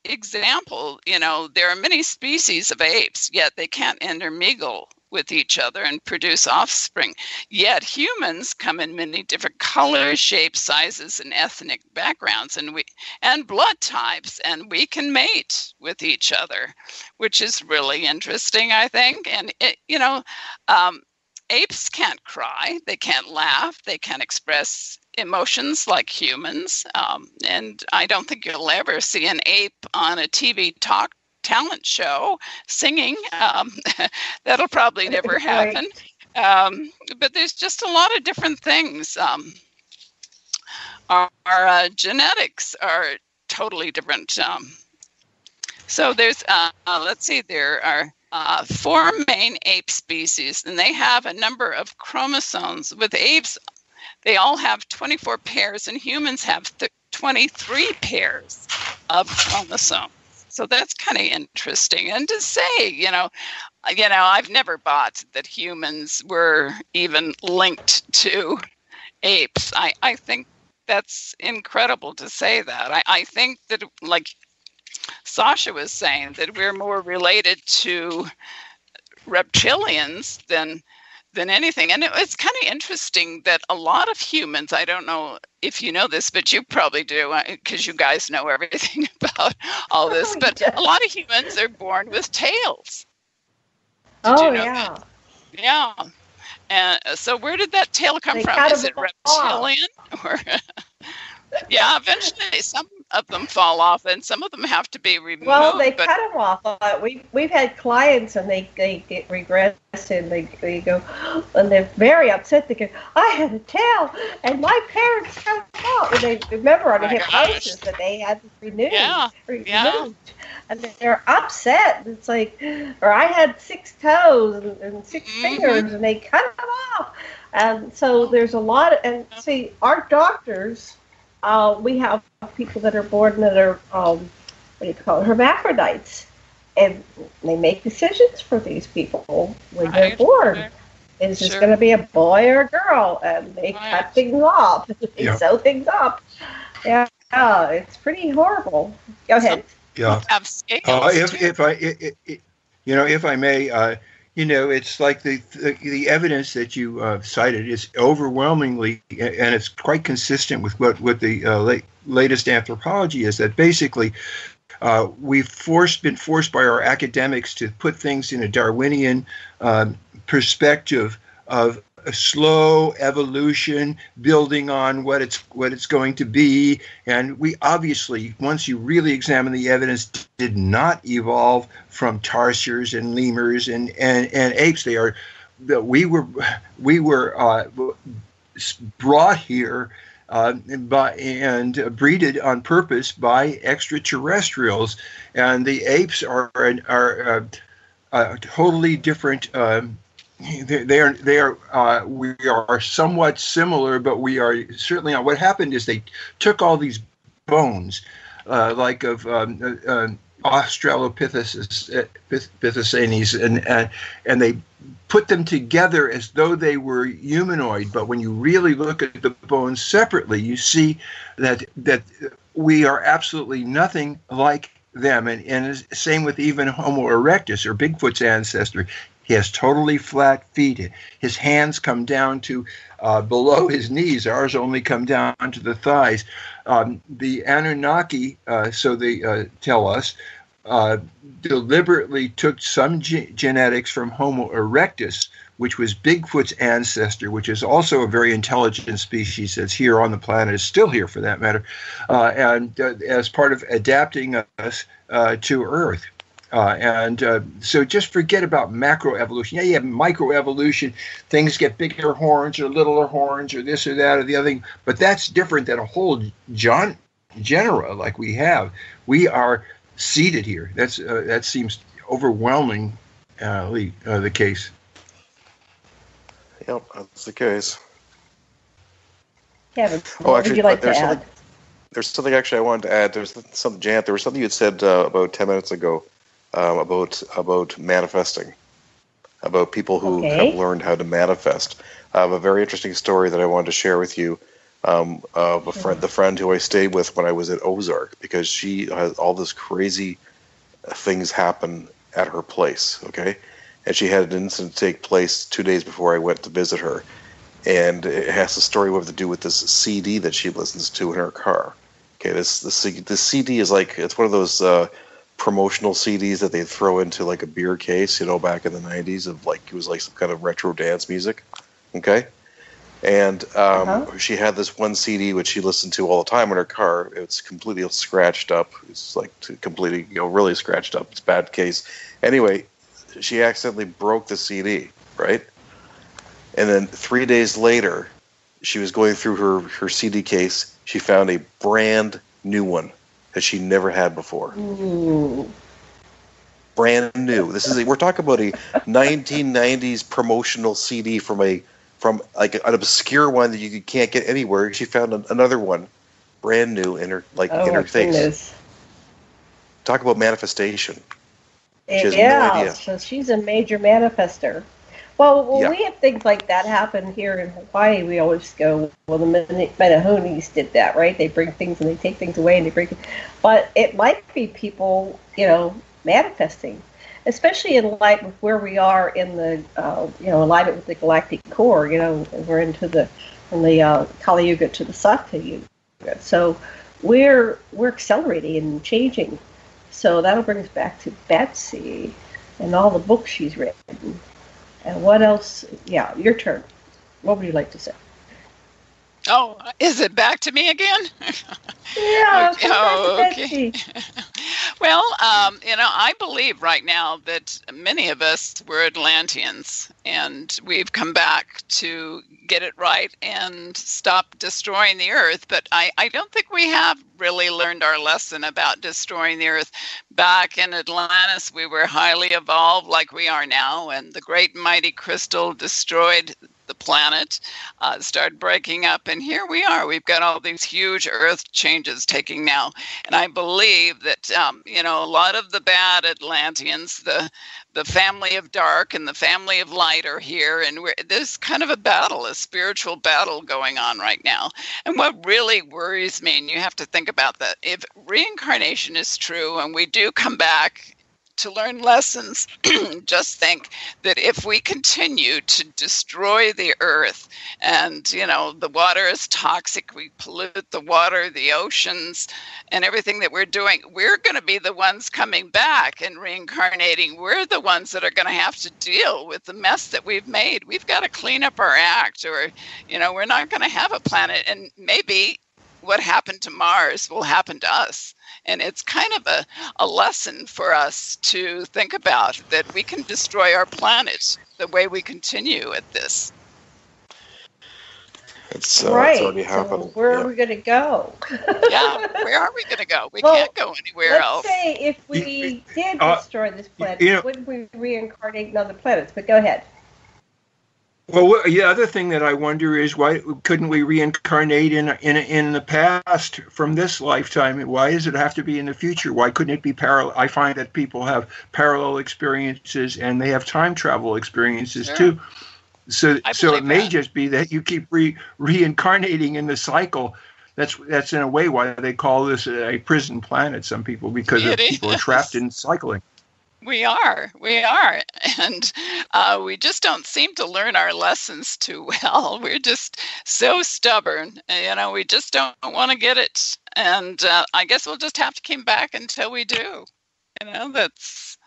example, there are many species of apes, yet they can't intermingle with each other and produce offspring. Yet humans come in many different colors, shapes, sizes, and ethnic backgrounds, and blood types, and we can mate with each other, which is really interesting, I think. And apes can't cry, they can't laugh, they can't express emotions like humans. And I don't think you'll ever see an ape on a TV talent show singing. That'll probably never happen. But there's just a lot of different things. Our genetics are totally different. So there's, let's see, there are 4 main ape species, and they have a number of chromosomes. With apes, they all have 24 pairs, and humans have 23 pairs of chromosomes. So that's kind of interesting. And to say, I've never bought that humans were even linked to apes. I think that's incredible to say that. I think that, like Sasha was saying, that we're more related to reptilians than anything. And it's kind of interesting that a lot of humans, I don't know if you know this, but you probably do, because you guys know everything about all this, but a lot of humans are born with tails. Did you know that? Yeah. And so where did that tail come from? Is it reptilian? Or yeah, eventually some of them fall off, and some of them have to be removed. Well, they cut them off. We've had clients, and they get regressed, and they go, and they're very upset. They go, I had a tail, and my parents cut it off. And they remember on the hypnosis that they had to removed. And they're upset. It's like, or I had 6 toes and 6 fingers, and they cut them off. And so there's a lot. And see, our doctors. We have people that are born that are, hermaphrodites, and they make decisions for these people when they're born. Is this going to be a boy or a girl? And they cut things off. They sew things up. Yeah, it's pretty horrible. Go ahead. Yeah. If I may. It's like the evidence that you cited is overwhelmingly, and it's quite consistent with what the latest anthropology is, that basically we've been forced by our academics to put things in a Darwinian perspective of a slow evolution building on what it's going to be. And we obviously, once you really examine the evidence, did not evolve from tarsiers and lemurs and apes. We were brought here and breeded on purpose by extraterrestrials, and the apes are totally different. We are somewhat similar, but we are certainly not. What happened is they took all these bones, like of Australopithecines, and they put them together as though they were humanoid. But when you really look at the bones separately, you see that we are absolutely nothing like them. And same with even Homo erectus, or Bigfoot's ancestor. He has totally flat feet. His hands come down to below his knees. Ours only come down to the thighs. The Anunnaki, so they tell us, deliberately took some genetics from Homo erectus, which was Bigfoot's ancestor, which is also a very intelligent species that's here on the planet, is still here for that matter, and as part of adapting us to Earth. So just forget about macroevolution. Yeah, you have microevolution. Things get bigger horns or littler horns or this or that or the other thing. But that's different than a whole genera like we have. We are seated here. That seems overwhelmingly the case. Yep, that's the case. Kevin, what would you like to add? There's something actually I wanted to add. There's something, Janet, there was something you had said about 10 minutes ago about manifesting, about people who have learned how to manifest. I have a very interesting story that I wanted to share with you of the friend who I stayed with when I was at Ozark, because she has all this crazy things happen at her place, okay? And she had an incident take place 2 days before I went to visit her. And it has a story to do with this CD that she listens to in her car. Okay, this CD is like, it's one of those promotional CDs that they throw into like a beer case, back in the 90s, of like, it was like some kind of retro dance music. Okay? And she had this one CD which she listened to all the time in her car. It's completely scratched up. It's like completely, really scratched up. It's a bad case. Anyway, she accidentally broke the CD, right? And then 3 days later, she was going through her CD case. She found a brand new one that she never had before. Ooh. Brand new. We're talking about a 1990s promotional CD from like an obscure one that you can't get anywhere. She found another one, brand new, in her face. Goodness. Talk about manifestation. She has no idea. So she's a major manifester. Well, we have things like that happen here in Hawaii. We always go, well, the Menahonis did that, right? They bring things and they take things away and they bring it. But it might be people, manifesting, especially in light with where we are in the, alignment with the galactic core. We're from the Kali Yuga to the Sakta Yuga. So we're accelerating and changing. So that'll bring us back to Betsey and all the books she's written. And what else? Yeah, your turn. What would you like to say? Oh, is it back to me again? Yeah. Okay. Well, I believe right now that many of us were Atlanteans, and we've come back to get it right and stop destroying the Earth. But I don't think we have really learned our lesson about destroying the Earth. Back in Atlantis, we were highly evolved like we are now, and the great mighty crystal destroyed the planet, started breaking up, and here we are. We've got all these huge Earth changes taking now, and I believe that a lot of the bad Atlanteans, the family of dark and the family of light, are here, and there's kind of a spiritual battle going on right now. And what really worries me, and you have to think about that, if reincarnation is true and we do come back to learn lessons, just think that if we continue to destroy the Earth, and the water is toxic, we pollute the water, the oceans, and everything that we're doing, we're going to be the ones coming back and reincarnating. We're the ones that are going to have to deal with the mess that we've made. We've got to clean up our act, or we're not going to have a planet, and maybe what happened to Mars will happen to us. And it's kind of a lesson for us to think about, that we can destroy our planet the way we continue at this. It's already happened. So where are we going to go? Yeah, where are we going to go? We can't go anywhere else. Let's say if we did destroy this planet, wouldn't we reincarnate in other planets? But go ahead. Well, the other thing that I wonder is, why couldn't we reincarnate in the past from this lifetime? Why does it have to be in the future? Why couldn't it be parallel? I find that people have parallel experiences and they have time travel experiences too. So it may just be that you keep reincarnating in the cycle. That's in a way why they call this a prison planet. Some people, because people are trapped in cycling. We are, and we just don't seem to learn our lessons too well. We're just so stubborn, we just don't want to get it, and I guess we'll just have to come back until we do. That's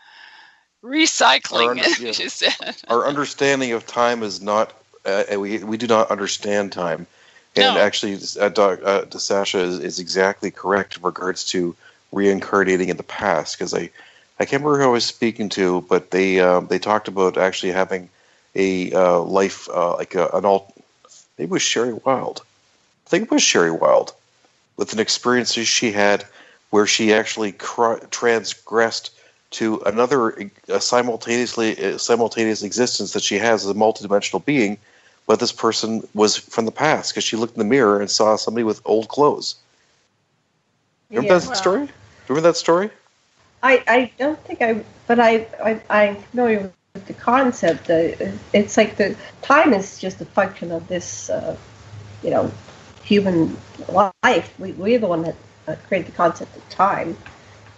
recycling, as you said. Our understanding of time is not, we do not understand time, and actually, Sasha is exactly correct in regards to reincarnating in the past, because I can't remember who I was speaking to, but they talked about actually having a life maybe it was Sherry Wilde. I think it was Sherry Wilde, with an experience she had where she actually transgressed to another simultaneous existence that she has as a multidimensional being, but this person was from the past, because she looked in the mirror and saw somebody with old clothes. Remember that story? Remember that story? I don't think I'm familiar with the concept. It's like the time is just a function of this, human life. We're the one that created the concept of time.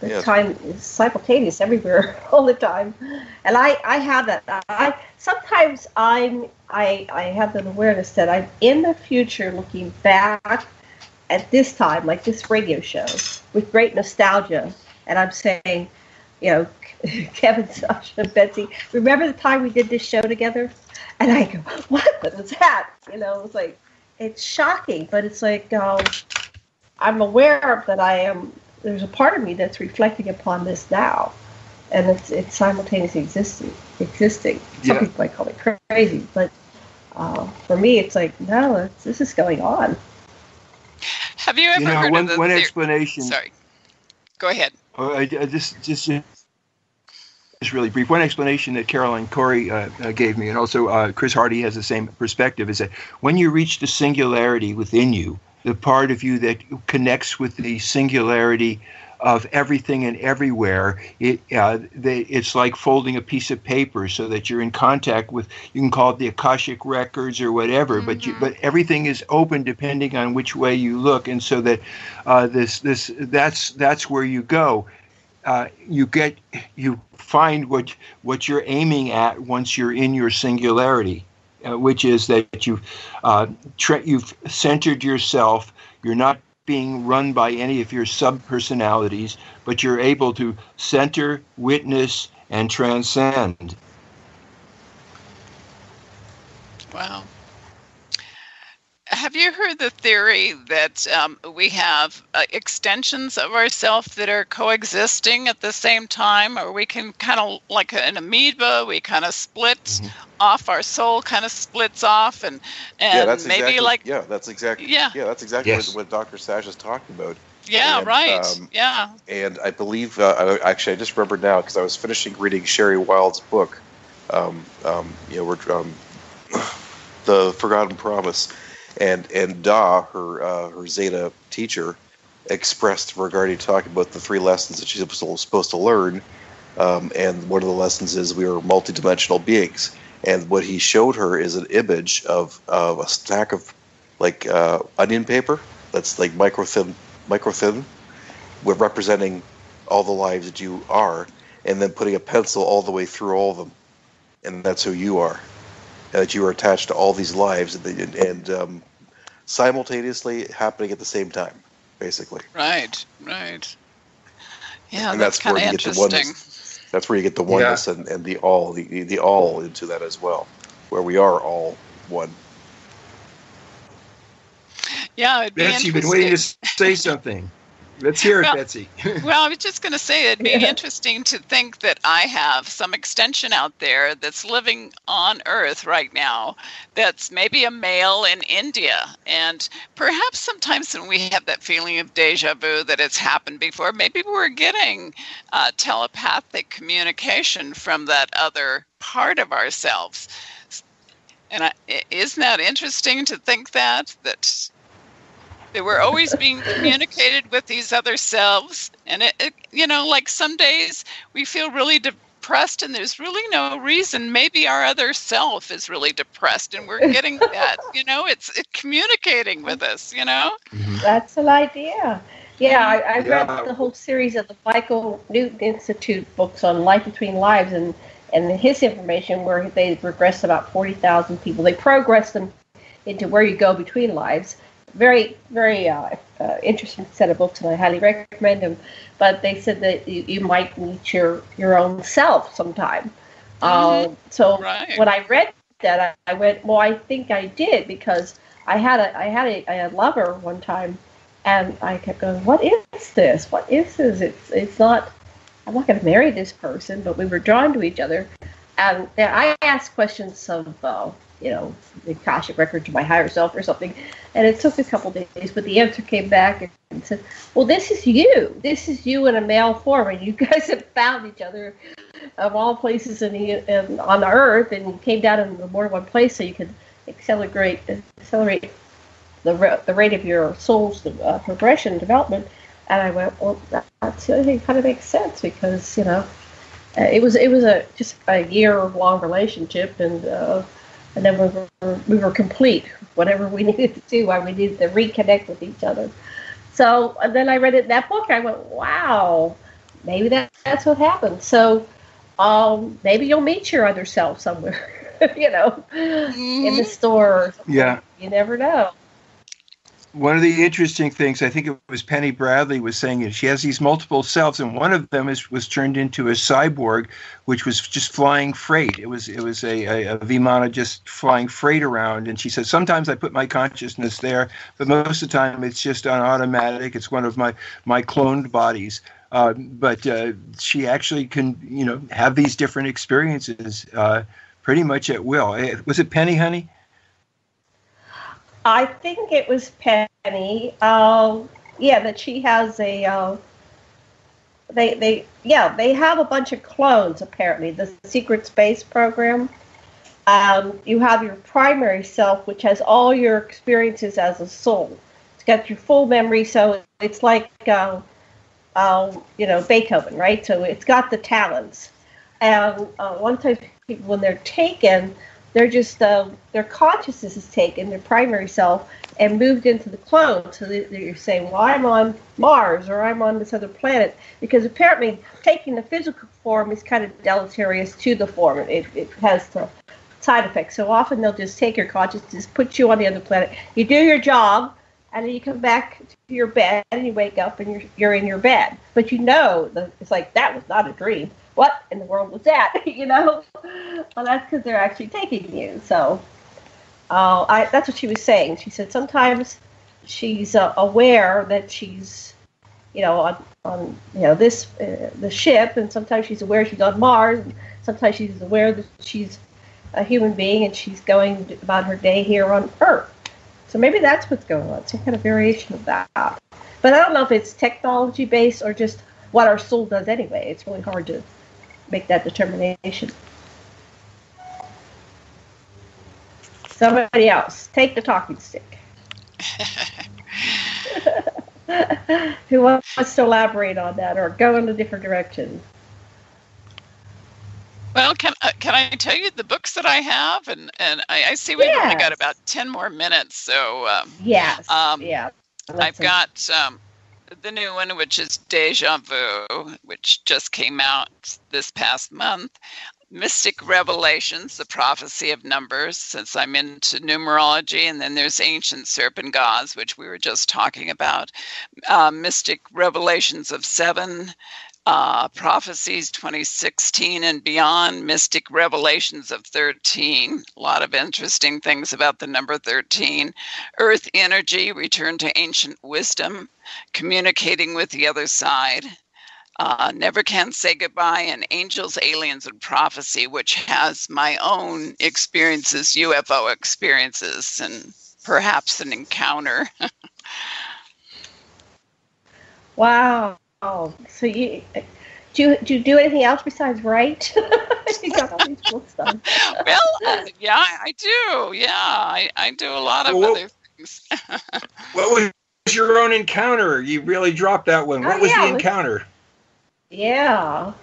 The time is simultaneous everywhere all the time, and I have that. Sometimes I have an awareness that I'm in the future, looking back at this time, like this radio show, with great nostalgia, and I'm saying, Kevin, Sasha, and Betsey, remember the time we did this show together? And I go, what was that? It's like, it's shocking, but it's like I'm aware that there's a part of me that's reflecting upon this now, and it's simultaneously existing. Some people might call it crazy, but for me, it's like, no, this is going on. Have you ever heard of one explanation? Sorry, go ahead. Just really brief. One explanation that Caroline Corey gave me, and also Chris Hardy has the same perspective, is that when you reach the singularity within you, the part of you that connects with the singularity of everything and everywhere, it's like folding a piece of paper so that you're in contact with, you can call it the Akashic records or whatever, but everything is open depending on which way you look, and so that that's where you go. You find what you're aiming at once you're in your singularity, which is that you've centered yourself. You're not being run by any of your sub-personalities, but you're able to center, witness, and transcend. Wow. Have you heard the theory that we have extensions of ourselves that are coexisting at the same time, or we can kind of, like an amoeba, we kind of split off, our soul kind of splits off, and that's maybe exactly what Dr. Sasha is talking about. Yeah, and, right. And I believe, I just remembered now because I was finishing reading Sherry Wild's book, The Forgotten Promise. And Da, her Zeta teacher, expressed regarding talking about the 3 lessons that she's supposed to learn, and one of the lessons is we are multidimensional beings. And what he showed her is an image of a stack of onion paper that's like micro thin, with representing all the lives that you are, and then putting a pencil all the way through all of them, and that's who you are. That you are attached to all these lives and simultaneously happening at the same time, basically. Right. Yeah, and that's where kind of you get interesting. the oneness. That's where you get the oneness and the all into that as well, where we are all one. Yeah, it'd be Betsy, you've been waiting to say something. Let's hear it, Betsy. Well, I was just going to say it'd be interesting to think that I have some extension out there that's living on Earth right now that's maybe a male in India. And perhaps sometimes when we have that feeling of deja vu that it's happened before, maybe we're getting telepathic communication from that other part of ourselves. And isn't that interesting to think that we're always being communicated with these other selves, and like some days we feel really depressed, and there's really no reason. Maybe our other self is really depressed, and we're getting that. It's communicating with us. That's an idea. Yeah, I read the whole series of the Michael Newton Institute books on Life Between Lives, and his information where they regressed about 40,000 people. They progressed them into where you go between lives. Very, very interesting set of books, and I highly recommend them. But they said that you might meet your own self sometime. So when I read that, I went, well, I think I did, because I had a lover one time, and I kept going, what is this? What is this? It's not. I'm not going to marry this person, but we were drawn to each other, and I asked questions of. The Akashic record to my higher self or something. And it took a couple days, but the answer came back and said, well, this is you. This is you in a male form, and you guys have found each other of all places on the earth, and you came down in more than one place so you could accelerate the rate of your soul's progression and development. And I went, well, that's the only thing that kind of makes sense because, it was just a year-long relationship, and then we were complete. Whatever we needed to do, we needed to reconnect with each other. So and then I read it in that book. I went, wow, maybe that's what happened. So maybe you'll meet your other self somewhere, in the store or something. Yeah. You never know. One of the interesting things, I think it was Penny Bradley was saying, is she has these multiple selves, and one of them was turned into a cyborg, which was just flying freight. It was a Vimana just flying freight around, and she said, sometimes I put my consciousness there, but most of the time it's just on automatic. It's one of my cloned bodies. But she actually can, have these different experiences pretty much at will. Was it Penny, honey? I think it was Penny. That she has a. They have a bunch of clones apparently. The Secret Space Program. You have your primary self, which has all your experiences as a soul. It's got your full memory, so it's like Beethoven, right? So it's got the talents. And one time, people when they're taken. They're just, their consciousness is taken, their primary self, and moved into the clone. So you're saying, well, I'm on Mars or I'm on this other planet. Because apparently taking the physical form is kind of deleterious to the form. It has the side effects. So often they'll just take your consciousness, put you on the other planet. You do your job, and then you come back to your bed, and you wake up, and you're in your bed. But it's like, that was not a dream. What in the world was that? Well, that's because they're actually taking you. So that's what she was saying. She said sometimes she's aware that she's, on this the ship, and sometimes she's aware she's on Mars, and sometimes she's aware that she's a human being and she's going about her day here on Earth. So maybe that's what's going on. Some kind of variation of that. But I don't know if it's technology based or just what our soul does anyway. It's really hard to make that determination. Somebody else, take the talking stick. Who wants to elaborate on that or go in a different direction? Well, can I tell you the books that I have? And I see we've only got about 10 more minutes. So yes, I've got the new one, which is Deja-vu, which just came out this past month. Mystic Revelations, the Prophecy of Numbers, since I'm into numerology. And then there's Ancient Serpent Gods, which we were just talking about. Mystic Revelations of 7, Prophecies 2016 and beyond, Mystic Revelations of 13. A lot of interesting things about the number 13. Earth Energy, Return to Ancient Wisdom, Communicating with the Other Side. Never Can Say Goodbye, and Angels, Aliens, and Prophecy, which has my own experiences, UFO experiences, and perhaps an encounter. Wow. So do you do anything else besides write? You got all these books done. Well, yeah, I do. Yeah, I do a lot of other things. What was your own encounter? You really dropped that one. What was the encounter? Yeah.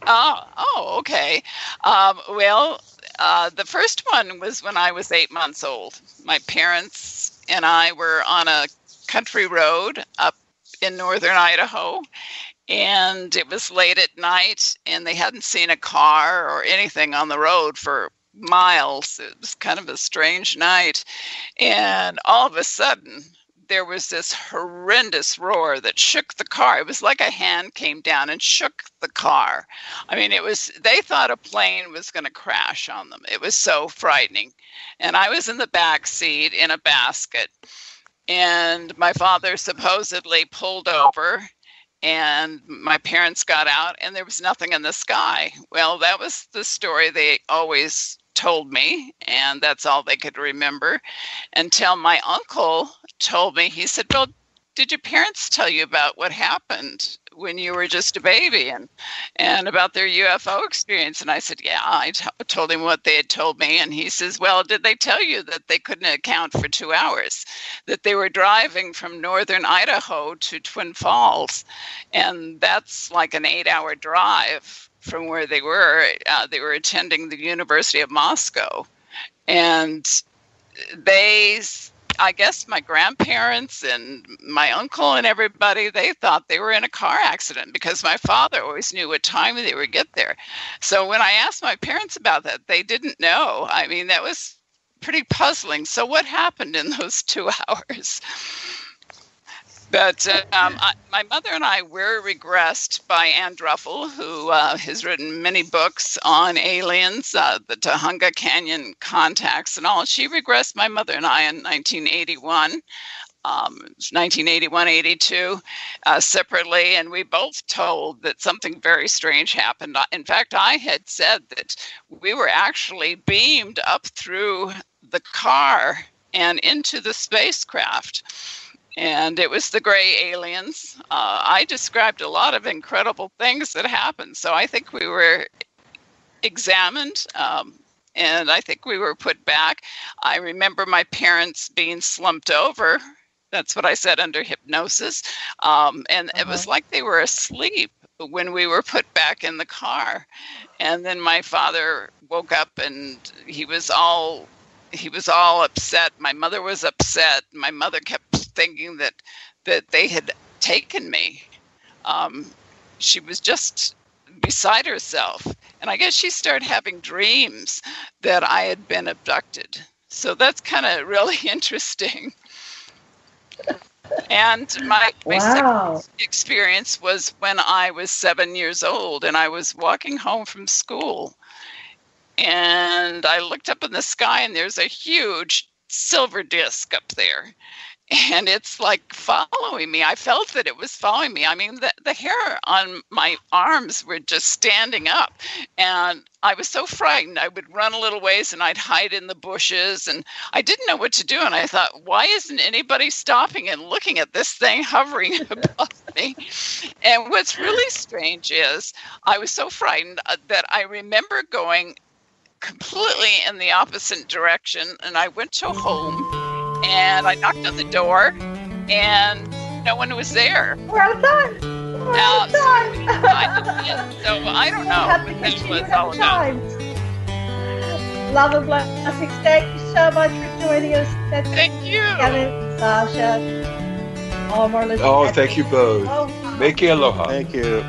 Oh, okay. The first one was when I was 8 months old. My parents and I were on a country road up in northern Idaho, and it was late at night, and they hadn't seen a car or anything on the road for miles. It was kind of a strange night, and all of a sudden there was this horrendous roar that shook the car. It was like a hand came down and shook the car. I mean, they thought a plane was going to crash on them. It was so frightening. And I was in the back seat in a basket, and my father supposedly pulled over, and my parents got out, and there was nothing in the sky. Well, that was the story they always told me, and that's all they could remember until my uncle told me. He said, well, did your parents tell you about what happened when you were just a baby and about their UFO experience? And I said, yeah, I told him what they had told me. And he says, well, did they tell you that they couldn't account for 2 hours, that they were driving from northern Idaho to Twin Falls? And that's like an 8-hour drive from where they were. They were attending the University of Moscow. And I guess my grandparents and my uncle and everybody, they thought they were in a car accident because my father always knew what time they would get there. So when I asked my parents about that, they didn't know. I mean, that was pretty puzzling. So what happened in those 2 hours? But my mother and I were regressed by Ann Druffel, who has written many books on aliens, the Tujunga Canyon contacts and all. She regressed my mother and I in 1981, 1981-82, separately, and we both told that something very strange happened. In fact, I had said that we were actually beamed up through the car and into the spacecraft. And it was the gray aliens. I described a lot of incredible things that happened. So I think we were examined, and I think we were put back. I remember my parents being slumped over. That's what I said, under hypnosis. And it was like they were asleep when we were put back in the car. And then my father woke up and he was all upset. My mother was upset. My mother kept thinking that they had taken me. She was just beside herself. And I guess she started having dreams that I had been abducted. So that's kind of really interesting. And my second experience was when I was 7 years old and I was walking home from school. And I looked up in the sky and there's a huge silver disc up there. And it's like following me. I felt that it was following me. I mean, the hair on my arms were just standing up. And I was so frightened. I would run a little ways and I'd hide in the bushes. And I didn't know what to do. And I thought, why isn't anybody stopping and looking at this thing hovering above me? And what's really strange is I was so frightened that I remember going completely in the opposite direction. And I went to home. And I knocked on the door, and no one was there. Well done. Well done. So I don't know what this was all about. Love and blessings. Thank you so much for joining us. Thank you. Kevin, Sasha, all of our listeners. Oh, thank you both. Make it aloha. Thank you.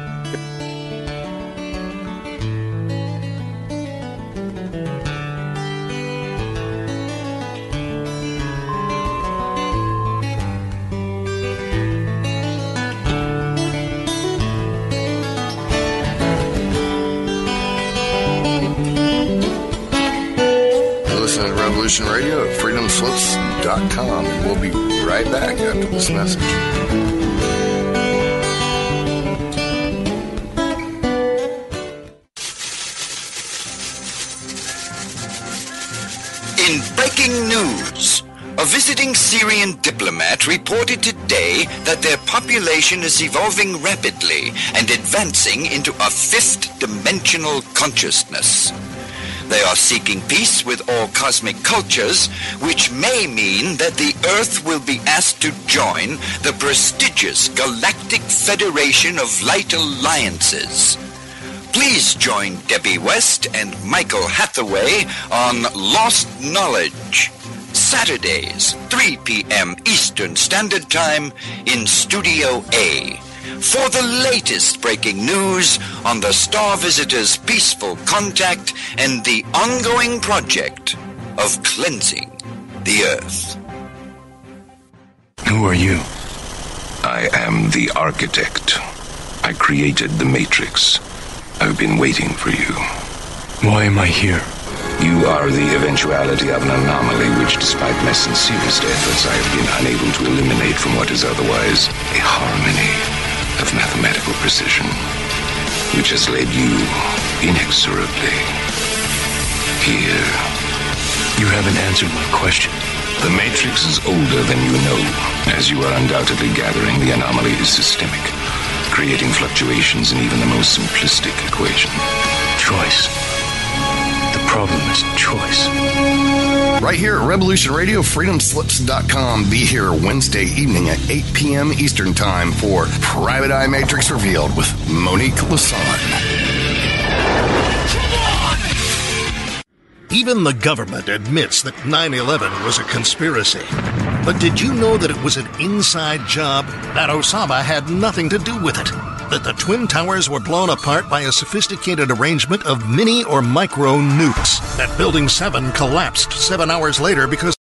Revolution Radio at freedomslips.com, and we'll be right back after this message. In breaking news, a visiting Syrian diplomat reported today that their population is evolving rapidly and advancing into a fifth-dimensional consciousness. They are seeking peace with all cosmic cultures, which may mean that the Earth will be asked to join the prestigious Galactic Federation of Light Alliances. Please join Debbie West and Michael Hathaway on Lost Knowledge, Saturdays, 3 p.m. Eastern Standard Time in Studio A, for the latest breaking news on the Star Visitor's peaceful contact and the ongoing project of cleansing the Earth. Who are you? I am the architect. I created the Matrix. I've been waiting for you. Why am I here? You are the eventuality of an anomaly which, despite my sincerest efforts, I have been unable to eliminate from what is otherwise a harmony of mathematical precision, which has led you inexorably here. You haven't answered my question. The Matrix is older than you know, as you are undoubtedly gathering the anomaly is systemic, creating fluctuations in even the most simplistic equation. Choice. The problem is choice. Right here at Revolution Radio, freedomslips.com. Be here Wednesday evening at 8 p.m. Eastern Time for Private Eye Matrix Revealed with Monique Lessin. Even the government admits that 9/11 was a conspiracy. But did you know that it was an inside job? That Osama had nothing to do with it? That the Twin Towers were blown apart by a sophisticated arrangement of mini or micro nukes? That Building 7 collapsed 7 hours later because